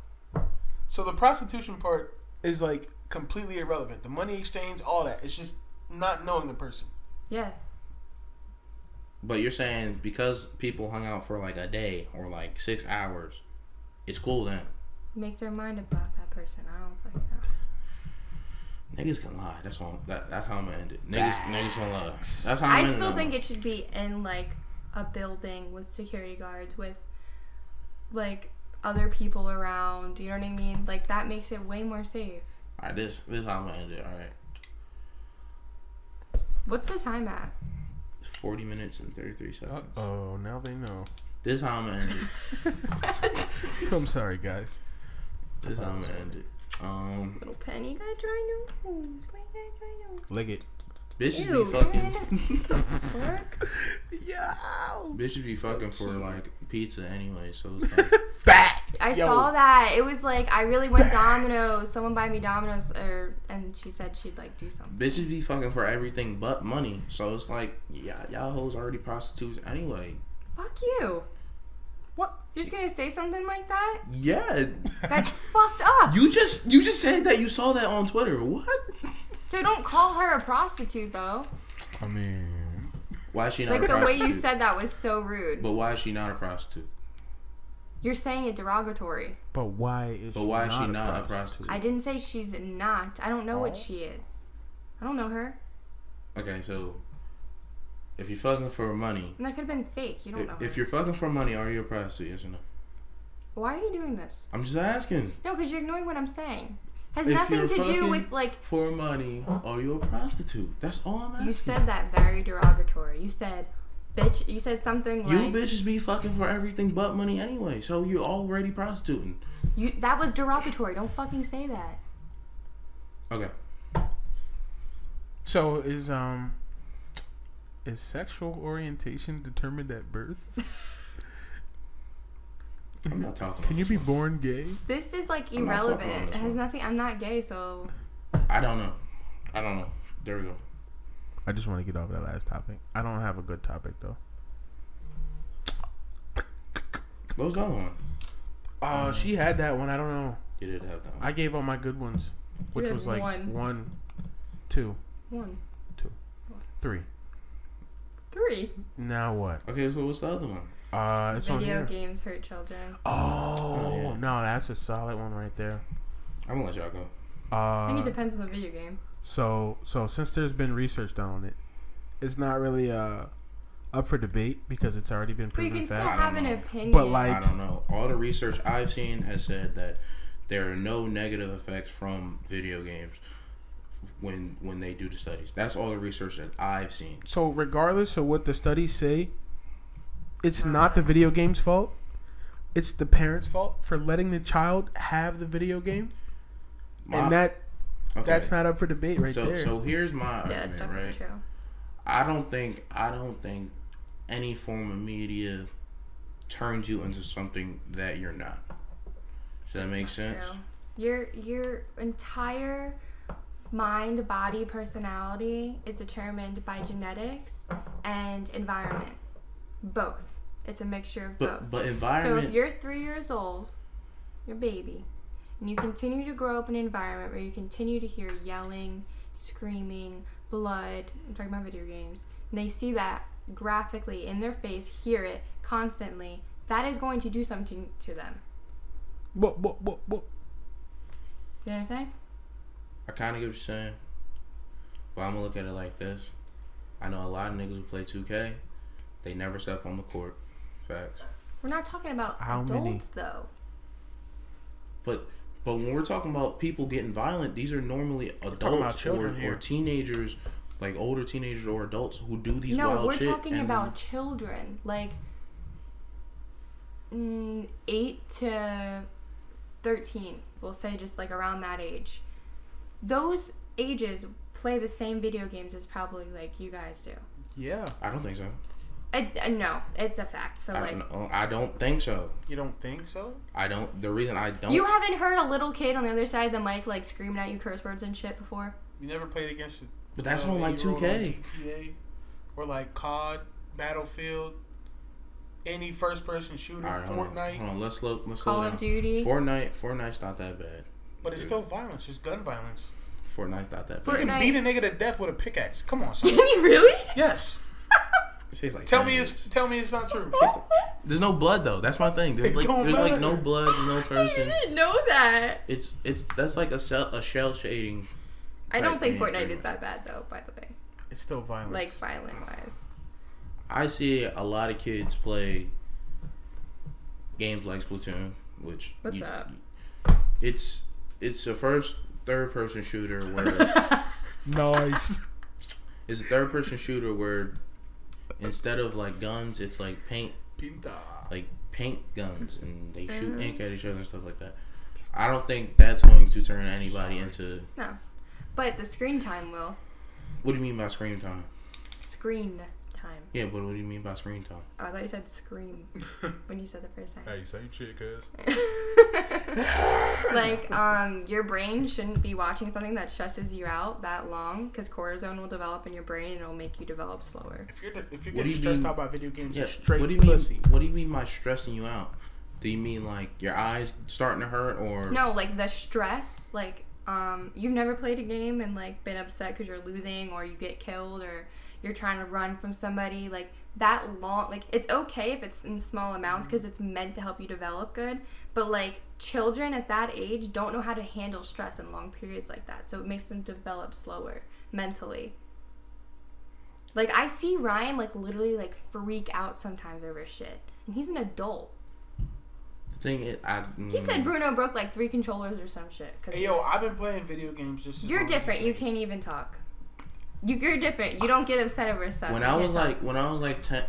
So the prostitution part is like completely irrelevant. The money exchange, all that. It's just not knowing the person. Yeah. But you're saying because people hung out for like a day or like 6 hours, it's cool then. Make their mind about that person. I don't fucking know. Niggas can lie. That's all. That's how I'm gonna end it. Niggas can lie. That's how I still think it should be in like a building with security guards, with like other people around. You know what I mean? Like that makes it way more safe. All right, this is how I'm gonna end it. All right. What's the time at? It's 40 minutes and 33 seconds. Oh, now they know. This is how I'm gonna end it. I'm sorry, guys. This is how I'm gonna end it. Little penny got dry nose. Lick it. Bitches Ew, be fucking. Bitches be fucking for like pizza anyway, so it's like. Fact. I saw that. It was like I really went Domino's. Someone buy me Domino's, and she said she'd like do something. Bitches be fucking for everything but money, so it's like y'all hoes already prostitutes anyway. Fuck you. What? You're just gonna say something like that? Yeah. That's fucked up. You just said that you saw that on Twitter. What? So don't call her a prostitute though. I mean, Why is she not like a prostitute? the way you said that was so rude. But why is she not a prostitute? You're saying it derogatory. but why is she not a prostitute? I didn't say she's not. I don't know what she is. I don't know her. Okay, so if you're fucking for money, And that could have been fake. You don't know her. if you're fucking for money, are you a prostitute? Yes or no? Why are you doing this? I'm just asking. No, because you're ignoring what I'm saying. Has If nothing you're to do fucking with like. For money, are you a prostitute? That's all I'm asking. You said that very derogatory. You said, bitch. You said something like. You bitches be fucking for everything but money anyway, so you're already prostituting. That was derogatory. Don't fucking say that. Okay. So is sexual orientation determined at birth? I'm not talking. Can you be born gay? This is like I'm not talking on irrelevant. It this has one. nothing. I'm not gay, so. I don't know. There we go. I just want to get off that last topic. I don't have a good topic though. What was the other one? Oh, she had that one. I don't know. You did have that one. I gave all my good ones, which had was like one. 1, 2, One. 3. 3. Now what? Okay, so what's the other one? It's on Video here. games hurt children. Oh, yeah. no, that's a solid one right there. I'm gonna let y'all go. I think it depends on the video game. So since there's been research done on it, it's not really up for debate because it's already been But you proven can still fact. have an opinion. But, like- I don't know. All the research I've seen has said that there are no negative effects from video games when they do the studies. That's all the research that I've seen. So regardless of what the studies say, it's not the video game's fault. It's the parents' fault for letting the child have the video game, and that's not up for debate right there. So here's my yeah, argument, it's definitely right? true. I don't think any form of media turns you into something that you're not. Does that make sense? True. Your entire mind, body, personality is determined by genetics and environment. Both. It's a mixture of both. But environment. So if you're 3 years old, you're a baby, and you continue to grow up in an environment where you continue to hear yelling, screaming, blood, I'm talking about video games, and they see that graphically in their face, hear it constantly, that is going to do something to them. What? Do you know what I'm saying? I kind of get what you're saying, but I'm gonna look at it like this. I know a lot of niggas who play 2K. They never step on the court. Facts. We're not talking about How adults, many? though. But when we're talking about people getting violent, these are normally adults or teenagers, like older teenagers or adults who do these wild shit. No, we're talking about children, like 8 to 13. We'll say just like around that age. Those ages play the same video games as probably like you guys do. Yeah. I don't think so. No, it's a fact. So I don't think so. You don't think so? I don't. The reason I don't. You haven't heard a little kid on the other side of the mic like screaming at you curse words and shit before? You never played against it. But that's on like 2K. or like COD, Battlefield, any first-person shooter, All right, Fortnite. Hold on. Let's slow Call down. of Duty. Fortnite's not that bad. But it's still violence. It's gun violence. Fortnite's not that You bad. can beat a nigga to death with a pickaxe. Come on, son. Can you really? Yes. It tastes like Tell me sandwiches. it's not true. There's no blood though. That's my thing. There's like no blood. There's no I person. didn't know that. It's that's like a shell shading. I don't think game, Fortnite pretty is much. that bad though. By the way, It's still violence. like violent wise. I see a lot of kids play games like Splatoon, which What's up? It's a third person shooter where Nice. it's a third person shooter where instead of like guns, it's like paint guns, and they shoot ink at each other and stuff like that. I don't think that's going to turn anybody into. No, but the screen time will. What do you mean by screen time? Screen time. Yeah, but what do you mean by screen time? Oh, I thought you said scream when you said the first time. Hey, same shit, cuz. Like, your brain shouldn't be watching something that stresses you out that long, because cortisone will develop in your brain and it'll make you develop slower. If you're What do getting you stressed mean? out by video games, Yeah, you're straight what do you mean? pussy. What do you mean by stressing you out? Do you mean like your eyes starting to hurt or No, like the stress, like, you've never played a game and like been upset because you're losing or you get killed or you're trying to run from somebody, like that long, like it's okay if it's in small amounts because it's meant to help you develop good, but like children at that age don't know how to handle stress in long periods like that, so it makes them develop slower mentally. Like I see Ryan like literally like freak out sometimes over shit, and he's an adult. thing? He said Bruno broke like 3 controllers or some shit. Hey, yo, I've been playing video games just as You're long as different. You guys. can't even talk. You're different. You don't get upset over stuff. When I was like 10,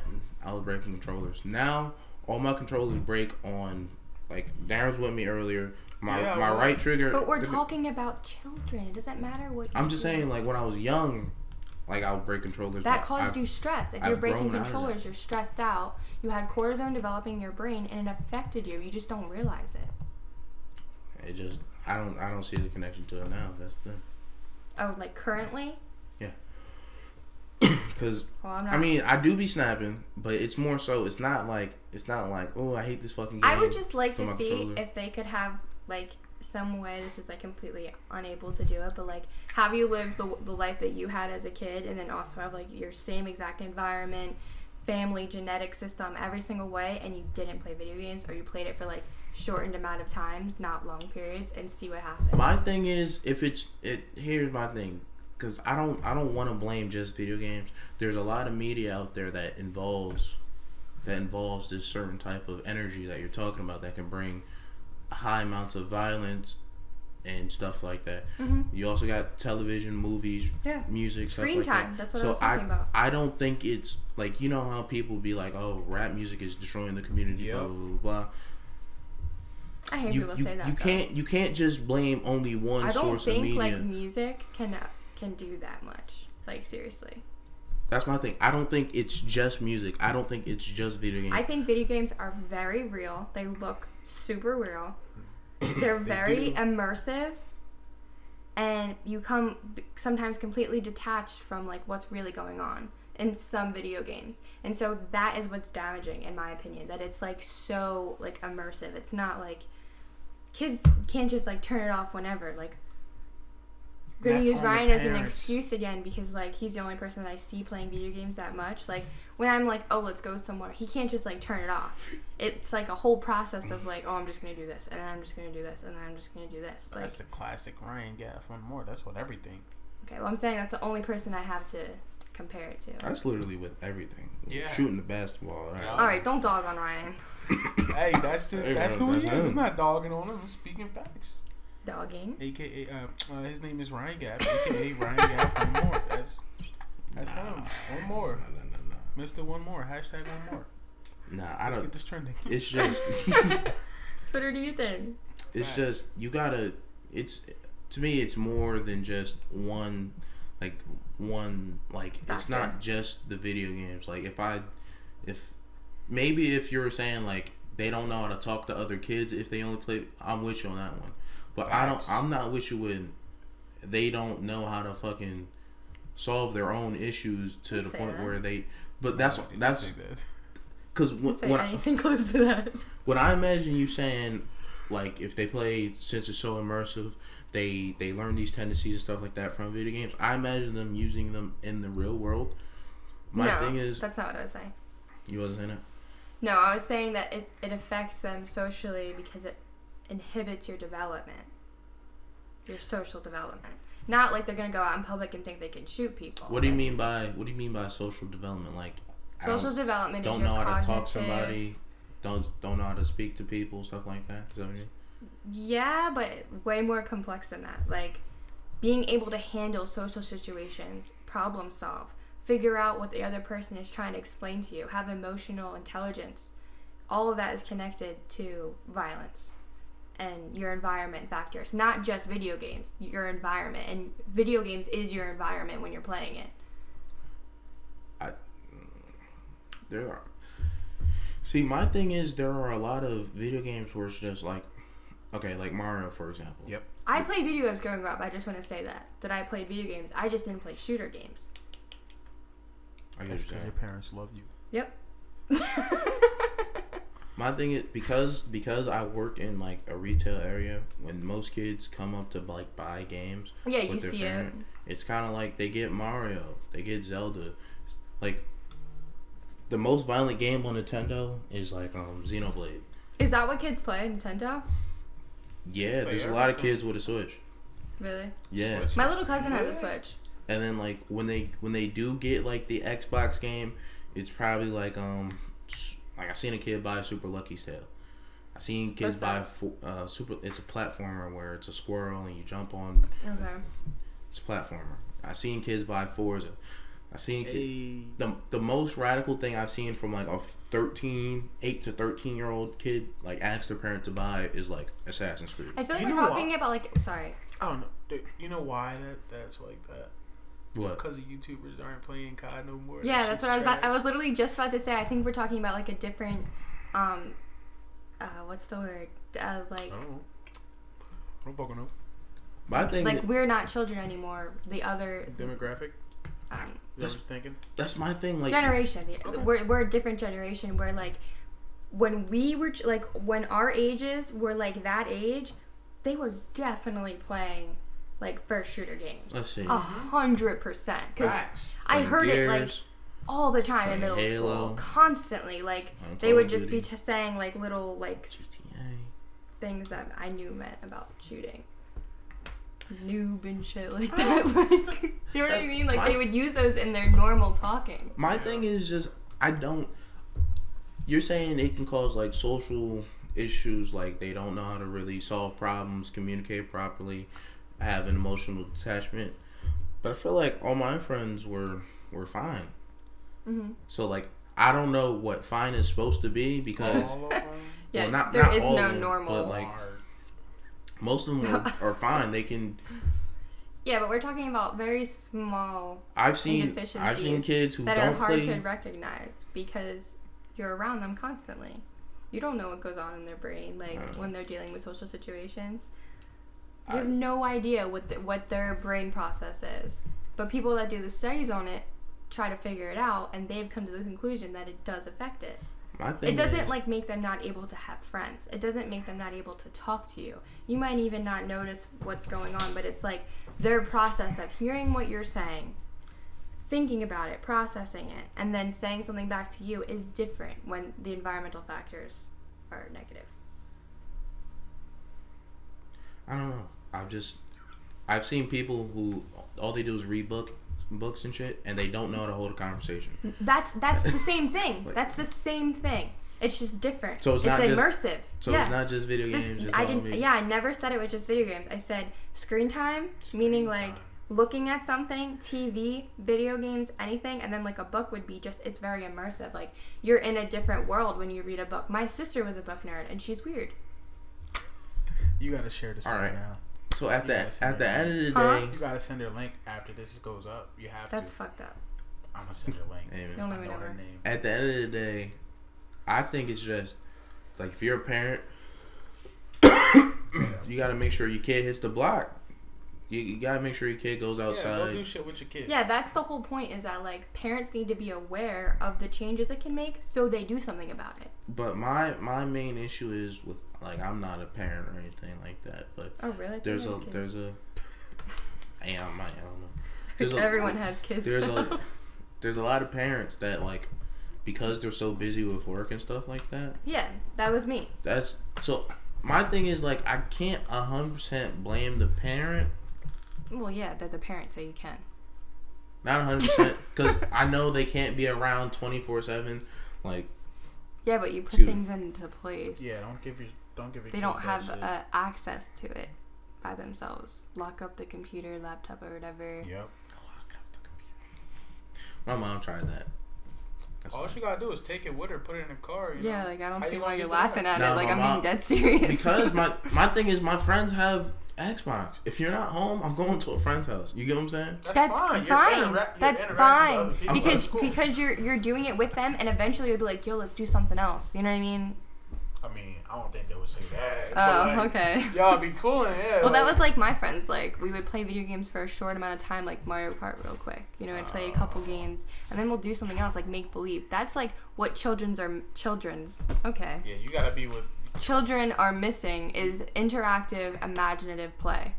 I was breaking controllers. Now all my controllers break on like Darren's with me earlier. My right trigger. But we're talking about children. It doesn't matter what. I'm just saying, like when I was young, like I would break controllers. That caused you stress. If you're I've breaking grown out of controllers, you're stressed out. You had cortisone developing in your brain, and it affected you. You just don't realize it. It just I don't see the connection to it now. That's the. Oh, like currently? Yeah. Because Well, I'm not. I mean, I do be snapping, but it's more so. It's not like oh, I hate this fucking game. I would just like with to my see controller. if they could have like some way. This is like completely unable to do it, but like have you lived the life that you had as a kid, and then also have like your same exact environment, family, genetic system, every single way, and you didn't play video games, or you played it for like shortened amount of times, not long periods, and see what happens. My thing is, here's my thing, because I don't want to blame just video games. There's a lot of media out there that involves this certain type of energy that you're talking about that can bring high amounts of violence and stuff like that. Mm-hmm. You also got television, movies, music, Screen stuff like time. that. That's what I was talking about. I don't think it's like, you know how people be like, oh, rap music is destroying the community, Yep. blah blah blah. blah. I hate people say that. You can't just blame only one source of media. I don't think like music can do that much. Like seriously. That's my thing. I don't think it's just music. I don't think it's just video games. I think video games are very real. They look super real. They're very immersive, and you come sometimes completely detached from like what's really going on in some video games. And so that is what's damaging, in my opinion, that it's like so like immersive. It's not like kids can't just like turn it off whenever. Like I'm gonna That's use on the Ryan as an parents. excuse again because like he's the only person that I see playing video games that much. Like when I'm like, oh, let's go somewhere, he can't just like turn it off. It's like a whole process of like, oh, I'm just gonna do this, and then I'm just gonna do this, and then I'm just gonna do this. Like, That's a classic Ryan Gaff. One more. That's what everything. okay, well I'm saying that's the only person I have to compare it to. That's literally with everything. Yeah. Shooting the basketball. Right? All right, don't dog on Ryan. Hey, that's just Hey, that's man, who that's he is. him. It's not dogging on him. It's speaking facts. Dogging. AKA, his name is Ryan Gaff. AKA Ryan Gaff. One more. That's him. One more. No. Mr. One more. Hashtag one more. Nah, I Let's don't. get this trending. It's just. Twitter, do you think? It's just you gotta. It's to me. It's more than just one. Like it's not Factor. just the video games. Like if you're saying like they don't know how to talk to other kids if they only play, I'm with you on that one. But Facts. I'm not with you when they don't know how to fucking solve their own issues to the point where they. But that's because when anything close to that. When I imagine you saying, like, if they play, since it's so immersive, they learn these tendencies and stuff like that from video games. I imagine them using them in the real world. My thing is, that's not what I was saying. You wasn't saying that? No, I was saying that it affects them socially because it inhibits your development, your social development. Not like they're gonna go out in public and think they can shoot people. What do you mean by social development? Like, social development don't is know your how to talk to cognitive. somebody, don't know how to speak to people, stuff like that. Is that what you mean? Yeah, but way more complex than that. Like being able to handle social situations, problem solve, figure out what the other person is trying to explain to you, have emotional intelligence. All of that is connected to violence and your environment factors, not just video games, your environment. And video games is your environment when you're playing it. There are. See, my thing is there are a lot of video games where it's just like, okay, like Mario, for example. Yep. I played video games growing up. I just want to say that I played video games. I just didn't play shooter games. That's because your parents love you. Yep. My thing is because I work in like a retail area, when most kids come up to like buy games, yeah, you with their see parent, it's kind of like they get Mario, they get Zelda, like the most violent game on Nintendo is like Xenoblade. Is that what kids play, Nintendo? Yeah, there's a lot of kids with a Switch. Really? Yeah. Switch. My little cousin has a Switch. And then like when they do get like the Xbox game, it's probably like I seen a kid buy Super Lucky's Tale. I seen kids buy Super. It's a platformer where it's a squirrel and you jump on. Okay. It's a platformer. I seen kids buy Forza. I seen the most radical thing I've seen from like a 8 to 13-year-old kid like ask their parent to buy is like Assassin's Creed. I feel like we're talking about like sorry. I don't know. Dude, you know why that's like that? What? Because the YouTubers aren't playing COD no more. Yeah, that's what I was about. I was literally just about to say. I think we're talking about like a different, what's the word? Like. I don't know. I don't fucking know. My thing like we're not children anymore. The other demographic. That's thinking. That's my thing. Like generation. Okay. We're a different generation. Where like when we were like when our ages were like that age, they were definitely playing like first shooter games. Let's see. 100%. Because I heard it like all the time in middle school, constantly. Like they would just be saying like little like things that I knew meant about shooting. Noob and shit like that. Like, you know what I mean? Like they would use those in their normal talking. My thing is just you're saying it can cause like social issues, like they don't know how to really solve problems, communicate properly, have an emotional detachment. But I feel like all my friends were fine. Mm-hmm. So like I don't know what fine is supposed to be because yeah, well, there not is all no of them, normal. but like most of them are fine. They can. Yeah, but we're talking about very small. I've seen kids who that don't are hard play. to recognize because you're around them constantly. You don't know what goes on in their brain, like when they're dealing with social situations. You have no idea what their brain process is. But people that do the studies on it try to figure it out, and they've come to the conclusion that it does affect it. It doesn't like make them not able to have friends. It doesn't make them not able to talk to you. You might even not notice what's going on, but it's like their process of hearing what you're saying, thinking about it, processing it, and then saying something back to you is different when the environmental factors are negative. I don't know. I've seen people who all they do is read books and shit, and they don't know how to hold a conversation. That's the same thing. That's the same thing. It's just different. So it's not immersive. It's not just video games. I never said it was just video games. I said screen time, meaning like looking at something, TV, video games, anything, and then like a book would be just, it's very immersive. Like you're in a different world when you read a book. My sister was a book nerd, and she's weird. You gotta share this right now. So at the end of the day, you gotta send her a link after this goes up. You have That's fucked up. I'm gonna send her a link. You'll never know her name. At the end of the day, I think it's just like if you're a parent, you gotta make sure your kid hits the block. You gotta make sure your kid goes outside. Yeah, go do shit with your kids. Yeah, that's the whole point. Is that like parents need to be aware of the changes it can make, so they do something about it. But my main issue is with like I'm not a parent or anything like that. But oh really? There's a I don't know. Everyone has kids. There's a lot of parents that like because they're so busy with work and stuff like that. Yeah, that was me. That's so. My thing is like I can't 100% blame the parent. Well, yeah, they're the parent, so you can. Not 100% because I know they can't be around 24/7. Like. Yeah, but you put things into place. Yeah, don't give your They don't have access to it by themselves. Lock up the computer, laptop, or whatever. Yep. Lock up the computer. My mom tried that. All she gotta do is take it with her, put it in a car. You know? Like I don't How see you why gonna you're get laughing that? at it. Like I'm being dead serious. Because my thing is my friends have Xbox. If you're not home, I'm going to a friend's house. You get what I'm saying? That's fine. That's fine. Because you're doing it with them, and eventually you'll be like, yo, let's do something else. You know what I mean? I mean, I don't think they would say that. Oh, like, okay. Y'all be cool and yeah. Well, that was like my friends. Like we would play video games for a short amount of time, like Mario Kart, real quick. You know, I'd play a couple games, and then we'll do something else, like make believe. That's like what children's. Okay. Yeah, you gotta be with. Children are missing is interactive, imaginative play.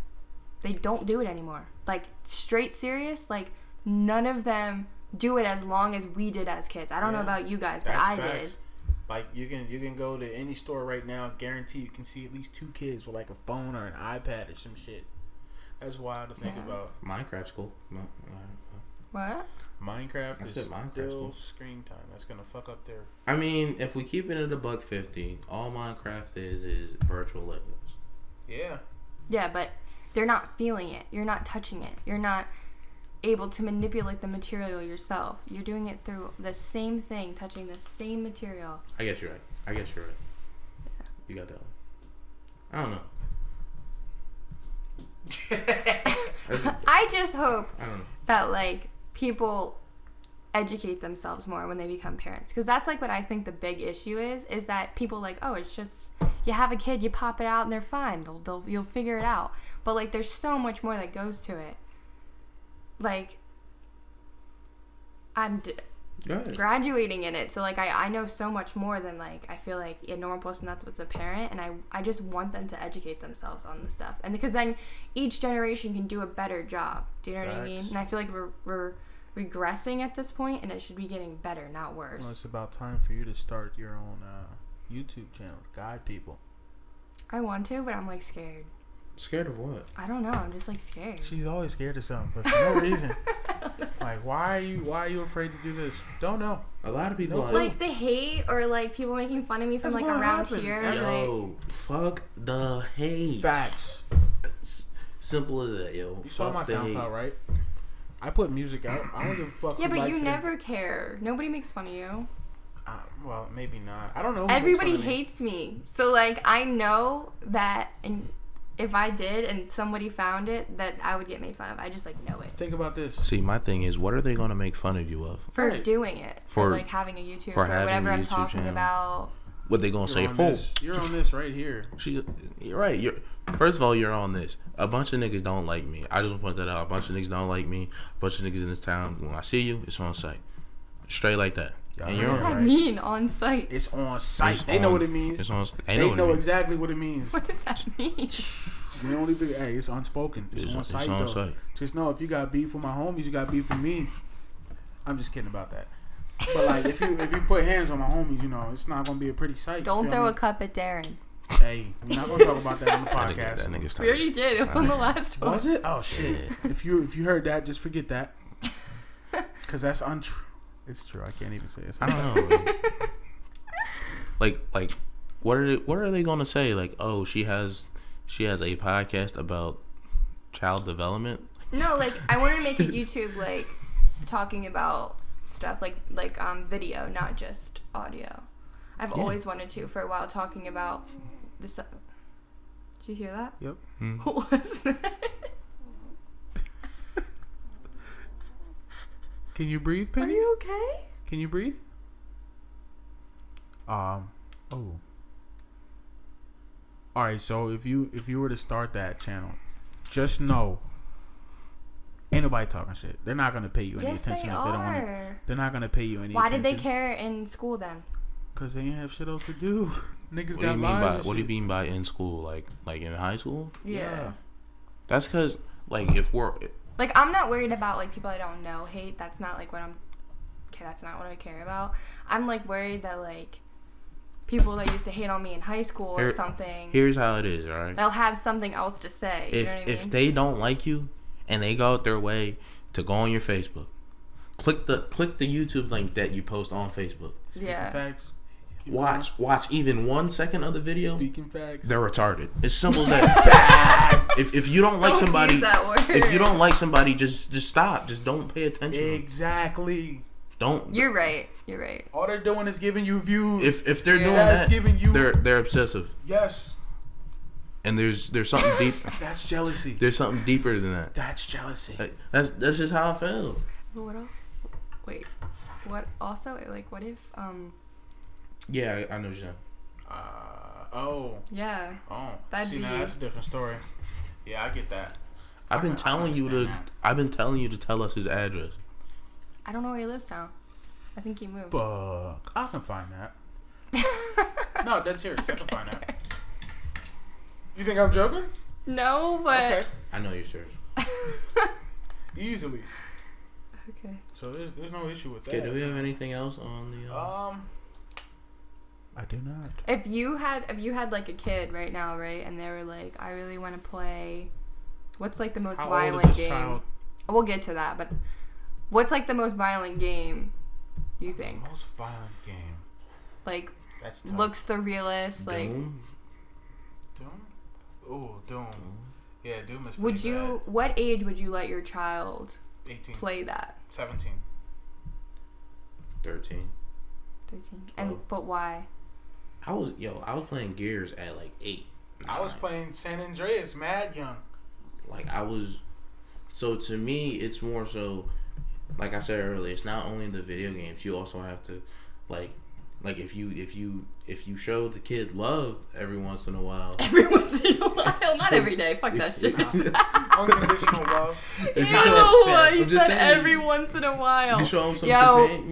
They don't do it anymore. Like straight serious. Like none of them do it as long as we did as kids. I don't know about you guys, but I did. Like you can go to any store right now, guarantee you can see at least 2 kids with like a phone or an iPad or some shit. That's wild to think about. Minecraft's cool. What? Minecraft is still screen time. That's gonna fuck up their. I mean, if we keep it at $1.50, all Minecraft is virtual Legos. Yeah. Yeah, but they're not feeling it. You're not touching it. You're not able to manipulate the material yourself. You're doing it through the same thing, touching the same material. I guess you're right. Yeah. You got that one. I don't know. I just hope that like people educate themselves more when they become parents, because that's like what I think the big issue is that people like, oh, it's just you have a kid, you pop it out and they're fine, you'll figure it out. But like there's so much more that goes to it. Like I'm graduating in it, so like I know so much more than like I feel like a normal person that's what's a parent, and I just want them to educate themselves on the stuff, and because then each generation can do a better job. Do you know what I mean? And I feel like we're regressing at this point, and it should be getting better, not worse. Well, it's about time for you to start your own YouTube channel, guide people. I want to, but I'm like scared. Scared of what? I don't know. I'm just like scared. She's always scared of something, but for no reason. Like, why are you afraid to do this? Don't know. A lot of people like the hate or like people making fun of me from like around here. Yo, fuck the hate. Facts. Simple as that, yo. You saw my SoundCloud, right? I put music out. I don't give a fuck. Yeah, but you never care. Nobody makes fun of you. Well, maybe not. I don't know. Everybody hates me. So like I know that, and if I did and somebody found it, that I would get made fun of. I just like know it. Think about this. See, my thing is, what are they gonna make fun of you of? For doing it. For like having a YouTube, for whatever I'm talking about. What they gonna say? You're on this right here. You're right. First of all, you're on this. A bunch of niggas don't like me. I just want to point that out. A bunch of niggas don't like me. A bunch of niggas in this town. When I see you, it's on site. Straight like that. And what does that mean, on site? It's on site. They know what it means. It's on. They know exactly what it means. What does that mean? They only figure, hey, it's unspoken. It's on site though. Site. Just know if you got beef with my homies, you got beef with me. I'm just kidding about that. But like, if you put hands on my homies, you know, it's not gonna be a pretty sight. Don't throw a cup at Darren. Hey, we're not gonna talk about that on the podcast. That nigga's we already did. It was on the last one. Was it? Oh shit! Yeah. If you heard that, just forget that. Cause that's untrue. It's true. I can't even say it. I don't know. like, what are they gonna say? Like, oh, she has a podcast about child development. No, like I wanted to make a YouTube like talking about stuff like video, not just audio. I've always wanted to for a while, talking about this. Did you hear that? Yep. What was that? Can you breathe, Penny? Are you okay? Can you breathe? Oh. All right. So if you were to start that channel, just know Ain't nobody talking shit. They're not gonna pay you any attention if they don't want to. They're not gonna pay you any. Why attention. did they care in school then? Cause they ain't have shit else to do. Niggas What got lives. What do you mean by in school? Like in high school? Yeah. That's because like if we're like I'm not worried about like people I don't know hate. That's not like what I'm. Okay, that's not what I care about. I'm like worried that like people that used to hate on me in high school or something. Here's how it is, all right? They'll have something else to say. You know what I mean? If they don't like you and they go out their way to go on your Facebook, click the YouTube link that you post on Facebook. Speaking facts. Watch even 1 second of the video. Speaking facts. They're retarded. It's simple as that. if you don't like somebody, if you don't like somebody, just stop. Just don't pay attention. Exactly. Don't. You're right. All they're doing is giving you views. If they're doing that, giving you, they're obsessive. Yes. And there's something deep. That's jealousy. There's something deeper than that. That's jealousy. That's just how I feel. What else? Wait. What also? Like, what if Yeah, I know what you're saying. Oh. Yeah. Oh. That'd See, be. now that's a different story. Yeah, I get that. I've been telling you to tell us his address. I don't know where he lives now. I think he moved. Fuck. I can find that. No, that's serious. I can find that. You think I'm joking? No, but. Okay. I know you're serious. Easily. Okay. So there's no issue with that. Okay, do we have anything else on the? I do not. If you had like a kid right now, right, and they were like, I really want to play. What's like the most violent game? Child? We'll get to that, but what's like the most violent game? You think? Most violent game. Like, that's tough. looks the realest. Like. Doom. Oh, Doom. Yeah, Doom is. Would you? Bad. What age would you let your child 18. play that? 17. 13. 13. And but why? I was playing Gears at like 8. 9. I was playing San Andreas mad young. Like so to me it's more so, like I said earlier, it's not only the video games. You also have to like if you show the kid love every once in a while. Every once in a while, not every day. Fuck that shit. Unconditional love. If you show, he said every once in a while. You show him some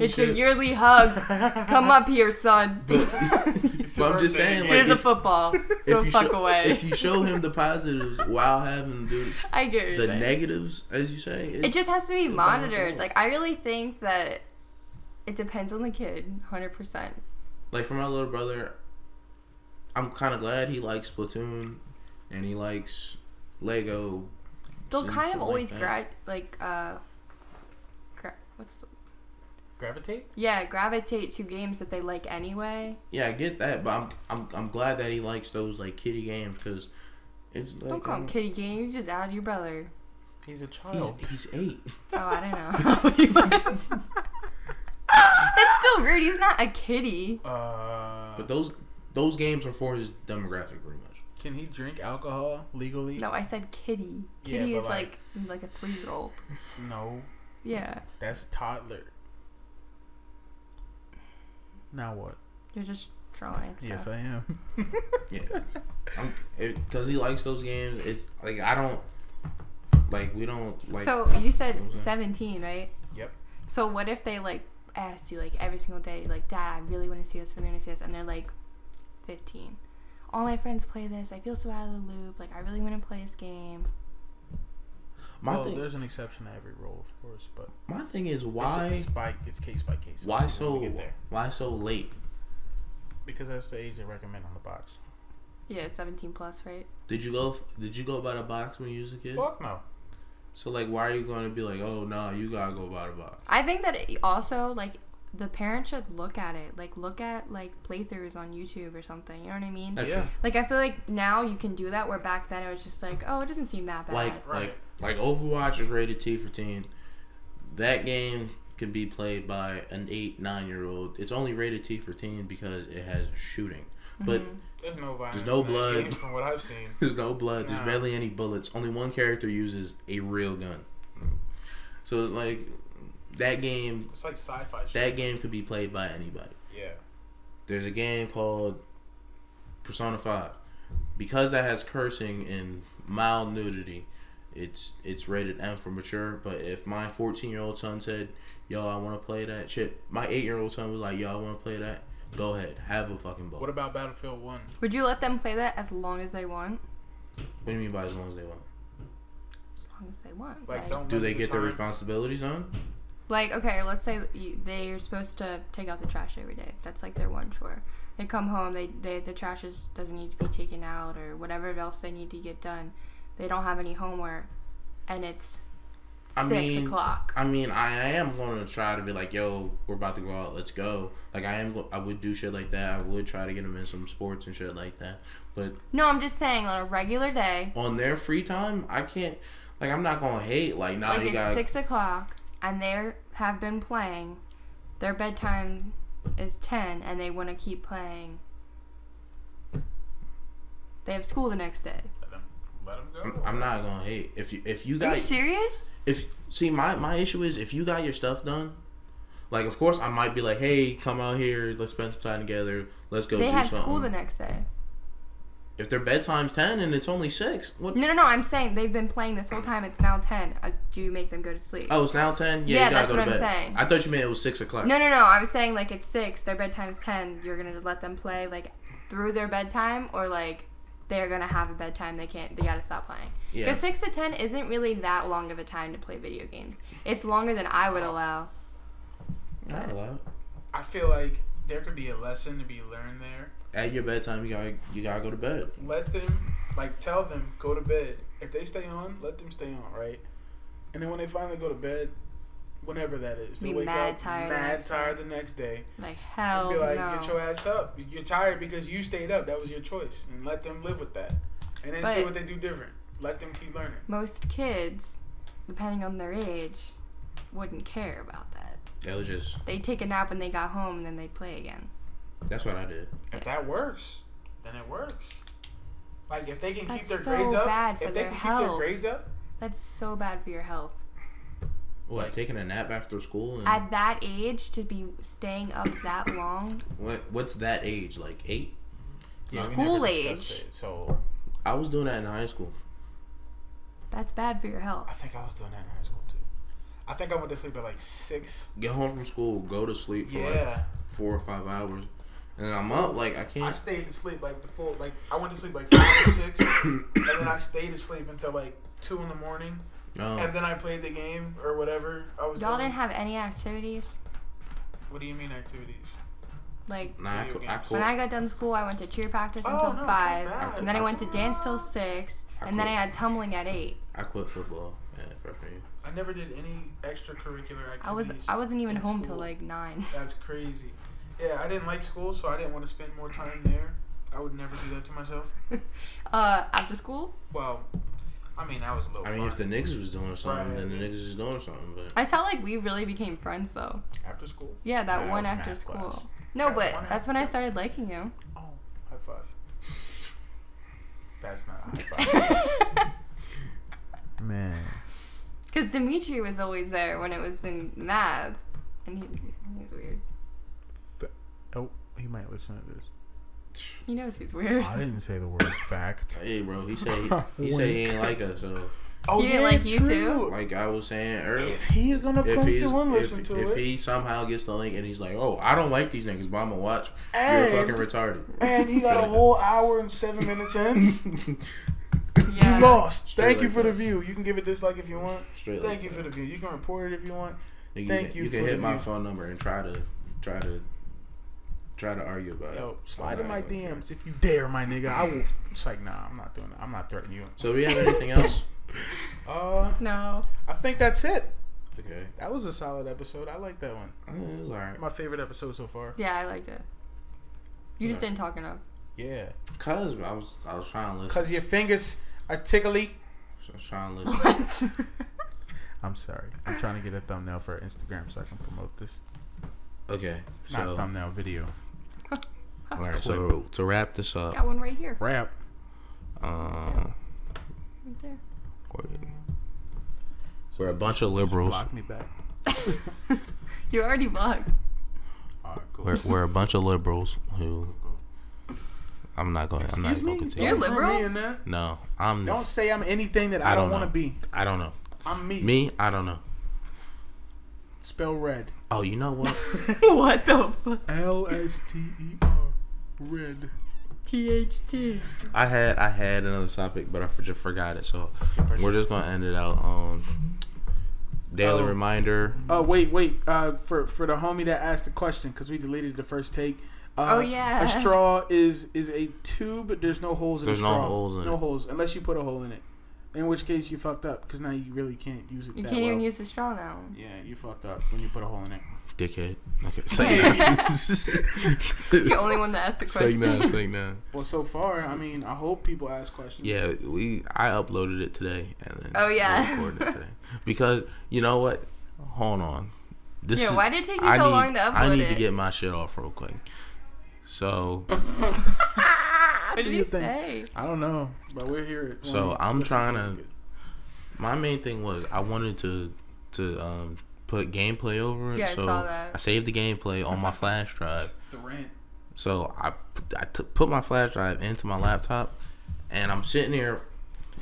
it's a yearly hug. Come up here, son. But I'm just saying, like, here's a football. Go fuck away. If you show him the positives while having I get the negatives, as you say, it just has to be monitored. Like, I really think that it depends on the kid, 100%. Like, for my little brother, I'm kind of glad he likes Splatoon and he likes Lego. They'll kind of always gravitate? Yeah, gravitate to games that they like anyway. Yeah, I get that, but I'm glad that he likes those like kiddie games because it's like, don't call him kiddie games. Just out your brother. He's a child. He's 8. Oh, I don't know. That's still rude. He's not a kiddie. But those games are for his demographic, pretty much. Can he drink alcohol legally? No, I said kiddie. Kiddie is like a 3-year-old. No. Yeah. That's toddler. Now what? You're just trolling. So. Yes, I am. Yeah. Because he likes those games. It's like we don't like. So you said 17, right? Yep. So what if they like asked you like every single day, like, Dad, I really want to see this, and they're like 15. All my friends play this. I feel so out of the loop. Like, I really want to play this game. There's an exception to every rule, of course, but my thing is why it's case by case. Why so late? Because that's the age they recommend on the box. Yeah, it's 17 plus, right? Did you go buy the box when you was a kid? Fuck no. So like, why are you going to be like, oh no, you gotta go buy the box? I think that it also like the parents should look at it, like look at like playthroughs on YouTube or something. You know what I mean? Yeah. Like I feel like now you can do that, where back then it was just like, oh, it doesn't seem that bad. Like Overwatch is rated T for teen. That game can be played by an 8-9-year-old. It's only rated T for teen because it has shooting. But there's no violence. There's no blood. Game from what I've seen. There's no blood. There's barely any bullets. Only one character uses a real gun. So it's like that game. It's like sci-fi shit. That game could be played by anybody. Yeah. There's a game called Persona 5. Because that has cursing and mild nudity, it's rated M for mature. But if my 14-year-old son said, "Yo, I want to play that shit," my 8-year-old son was like, "Yo, I want to play that." Go ahead, have a fucking ball. What about Battlefield 1? Would you let them play that as long as they want? What do you mean by as long as they want? As long as they want. Like, do they get their responsibilities done? Like, okay, let's say they're supposed to take out the trash every day. That's like their one chore. They come home, the trash doesn't need to be taken out or whatever else they need to get done. They don't have any homework, and it's 6 o'clock. I mean, I am going to try to be like, yo, we're about to go out, let's go. Like, I would do shit like that. I would try to get them in some sports and shit like that. But no, I'm just saying on a regular day. On their free time, I can't. Like, I'm not going to hate. Like, now like you got 6 o'clock, and they have been playing. Their bedtime is 10, and they want to keep playing. They have school the next day. Let them go. I'm not gonna hate. If you got. Are you serious? My issue is if you got your stuff done, like, of course I might be like, hey, come out here, let's spend some time together, let's go. They do have something. school the next day. If their bedtime's 10 and it's only 6, what? No. I'm saying they've been playing this whole time. It's now 10. Do you make them go to sleep? Oh, it's now 10. Yeah, you gotta that's go what to I'm bed. saying. I thought you meant it was 6 o'clock. No. I was saying like it's 6. Their bedtime's 10. You're gonna let them play like through their bedtime, or like they're gonna have a bedtime. They gotta stop playing. Yeah. Because 6 to 10 isn't really that long of a time to play video games. It's longer than I would allow. Not allowed. I feel like there could be a lesson to be learned there. At your bedtime, you gotta go to bed. Let them, tell them, go to bed. If they stay on, let them stay on, right? And then when they finally go to bed, whenever that is, they wake up tired the next day. Like, hell and be like, no. get your ass up. You're tired because you stayed up. That was your choice. And let them live with that. And then see what they do different. Let them keep learning. Most kids, depending on their age, wouldn't care about that. That was just... They'd take a nap when they got home and then they'd play again. That's what I did. If that works, then it works. Like, if they can keep their so grades up, bad for if they their can health. keep their grades up, That's so bad for your health. What, taking a nap after school? And at that age, to be staying up that long. What's that age? Like 8? Yeah, School age. So I was doing that in high school. That's bad for your health. I think I was doing that in high school too. I think I went to sleep at like 6. Get home from school, go to sleep for like 4 or 5 hours, and then I'm up. Like, I can't. I stayed asleep like the full. Like, I went to sleep like 5 or 6, and then I stayed asleep until like 2 in the morning. Oh. And then I played the game or whatever I was Y'all doing. didn't have any activities? What do you mean activities? Like, Nah, when I got done school, I went to cheer practice until 5, and then I went to dance till 6, and then I had tumbling at 8. I quit football freshman year. I never did any extracurricular activities. I wasn't even home school. till like 9. That's crazy. Yeah, I didn't like school, so I didn't want to spend more time there. I would never do that to myself. After school? Well, I mean, that was a little fun. If the niggas was doing something, then the niggas is doing something. But I felt like we really became friends though. After school? Yeah, that one was after math school. class. No, That but one that's when I started liking you. Oh, high five. That's not a high five. Man. Because Dimitri was always there when it was in math, and he's weird. Oh, he might listen to this. He knows he's weird. I didn't say the word fact. hey, bro, he said he ain't like us. So, He didn't like you too? like I was saying earlier, If he's gonna come through and listen to it, if he somehow gets the link and he's like, "Oh, I don't like these niggas, but I'm gonna watch," And- you're fucking retarded. and he got a whole hour and 7 minutes in. Yeah. You lost. Straight Thank you like for the that. view. You can give it dislike if you want. Straight Thank like you that. for the view. You can report it if you want. You Thank you can for hit the my view. phone number and try to argue about Yo, it. slide I'm in not my gonna care. DMs if you dare, my nigga. I will. It's like, nah, I'm not doing that. I'm not threatening you. So do we have anything else? No. I think that's it. Okay. That was a solid episode. I like that one. It was alright. My favorite episode so far. Yeah, I liked it. You just didn't talk enough. Yeah. Cause I was trying to listen. Cause your fingers are tickly. I was trying to listen. What? I'm sorry. I'm trying to get a thumbnail for Instagram so I can promote this. Okay. Not So thumbnail, video. alright. So to wrap this up, Got one right here. Rap. Right there. we're a bunch of liberals. Block me back. You already blocked. Alright, cool. We're a bunch of liberals who I'm not going to continue. You're liberal? No, I'm. Don't say I'm anything that I don't want to be. I don't know. I'm me. Me? I don't know. Spell red. Oh, you know what? What the fuck? LSTER. Red. THT. I had another topic, but I just forgot it. So we're just gonna end it out. Daily reminder. Wait. For the homie that asked the question, because we deleted the first take. Yeah. A straw is a tube, but there's no holes in the straw. There's no holes in it. No holes, unless you put a hole in it. In which case you fucked up, because now you really can't use it. You can't even use the straw now. Yeah, you fucked up when you put a hole in it. Dickhead. Okay. He's the only one that asked the question. Say no. Well, so far, I mean, I hope people ask questions. Yeah, I uploaded it today and then recorded it today. Because you know what? Hold on. Why did it take you so long to upload it? I need to get my shit off real quick. So what did he say? I don't know, but we're here. So I'm trying to. My main thing was I wanted to put gameplay over it. Yeah, so I saw that. I saved the gameplay on my flash drive. The rant. So I put my flash drive into my laptop, and I'm sitting there.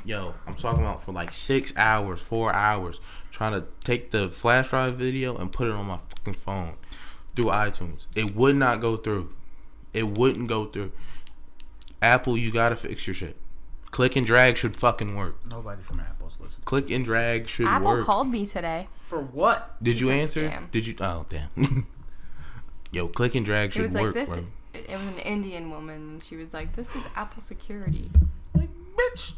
I'm talking about for like 6 hours, 4 hours, trying to take the flash drive video and put it on my fucking phone through iTunes. It would not go through. It wouldn't go through. Apple, you gotta fix your shit. Click and drag should fucking work. Nobody from Apple's listening. Click and drag should work. Apple called me today. For what? Did you answer? Scam. Did you? Oh, damn. Click and drag should work, bro. It was an Indian woman, and she was like, "This is Apple security." Like, bitch.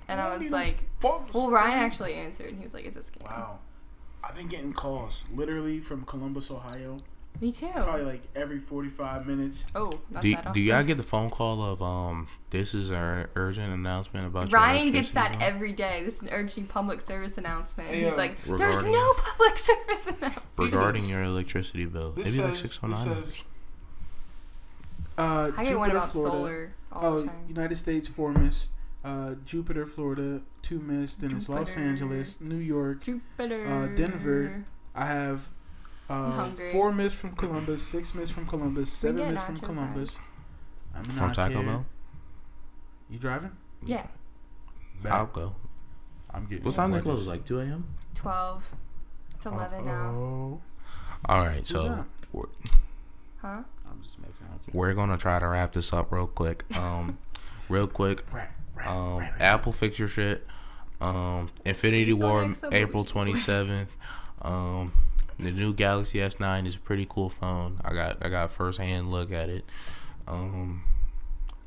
And I was like, "Well, Ryan actually answered, and he was like, it's a scam." Wow. I've been getting calls, literally from Columbus, Ohio. Me too. Probably like every 45 minutes. Oh, not do that often. Do y'all get the phone call of this is an urgent announcement about Ryan your gets that bill? every day. This is an urgent public service announcement. And Yeah. he's like, "There's no public service announcement regarding your electricity bill." Maybe like $609. I get one about Florida. solar all the time. United States 4 miss. Jupiter, Florida 2 miss. Then it's Los Jupiter. Angeles, New York, Jupiter. Denver. I have 4 miss from Columbus, 6 miss from Columbus, 7 miss from Columbus. I'm From not Taco here. Bell? You driving? Yeah. I'll go. I'm getting. What time they close? Like 2 a.m.? 12. It's 11 now. All right, so Huh? I'm just messing with you. we're gonna try to wrap this up real quick. Real quick. Apple fix your shit. Infinity You War, like so April much. 27th. The new Galaxy S9 is a pretty cool phone. I got first hand look at it.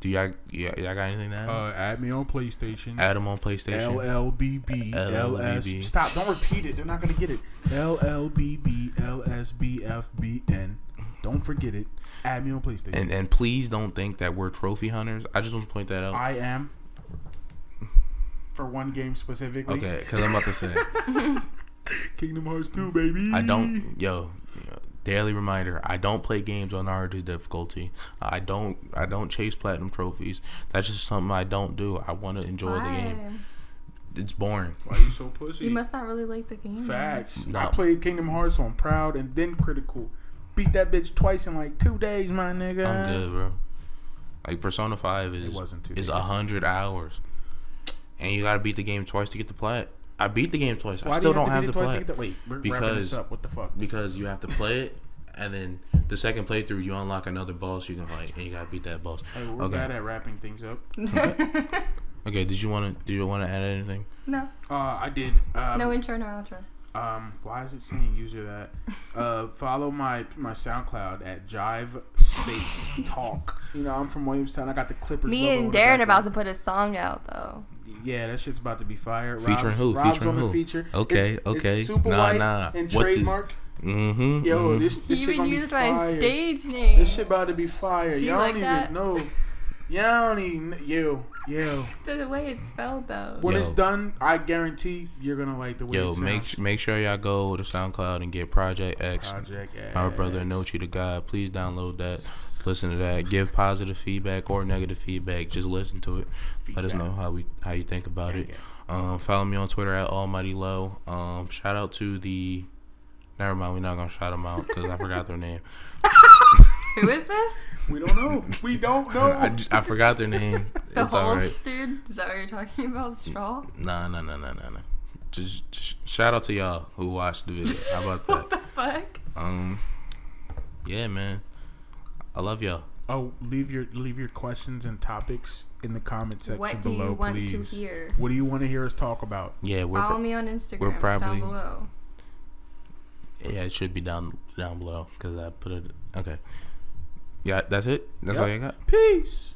Do y'all got anything to add? Add me on PlayStation. Add them on PlayStation. LLBB LS. Stop! Don't repeat it. They're not gonna get it. LLBB LSBFBN. Don't forget it. Add me on PlayStation. And please don't think that we're trophy hunters. I just want to point that out. I am. For one game specifically. Okay, because I'm about to say. Kingdom Hearts 2, baby. I don't. Daily reminder. I don't play games on hardest difficulty. I don't chase platinum trophies. That's just something I don't do. I want to enjoy the game. It's boring. Why are you so pussy? You must not really like the game. Facts. No. I played Kingdom Hearts on Proud and then Critical. Beat that bitch twice in like 2 days, my nigga. I'm good, bro. Like Persona 5 It wasn't 2 is days. 100 hours, and you gotta beat the game twice to get the plat. I beat the game twice. Why I still do you don't have the twice to plat. get the, wait, we're wrapping this up. What the fuck? Because you have to play it, and then the second playthrough you unlock another boss you can fight, and you gotta beat that boss. Hey, we're bad at wrapping things up. Okay, did you want to add anything? No. I did. No intro, no outro. Why is it saying user that? Follow my SoundCloud at Jive Space Talk. You know, I'm from Williamstown. I got the Clippers. Me logo and on the Darren background. about to put a song out though. Yeah, that shit's about to be fire. Featuring who? Rob's Featuring on the who? feature. Okay, It's super white and What's his? trademark. Mm-hmm. Yo, this He shit even gonna be used my fire. stage name. This shit about to be fire. Do you Y'all like don't that? even know. Y'all don't even. Yo. The way it's spelled though. When Yo. it's done, I guarantee you're gonna like the way it sounds. make sure y'all go to SoundCloud and get Project X. Project X. Our brother Nochi the God. Please download that. Listen to that. Give positive feedback or negative feedback. Just listen to it. Let us know how you think about it. Follow me on Twitter at Almighty Low. Shout out to the. Never mind. We're not gonna shout them out because I forgot their name. Who is this? We don't know. We don't know. I forgot their name. The it's holes, alright. dude? Is that what you're talking about? Straw? No. Just shout out to y'all who watched the video. How about that? What the fuck? Yeah, man. I love y'all. Oh, leave your questions and topics in the comment section what do below, you want please. to hear? What do you want to hear us talk about? Yeah, Follow me on Instagram. We're probably It's down below. Yeah, it should be down below because I put it. Okay. Yeah, that's it. That's all you got. Peace.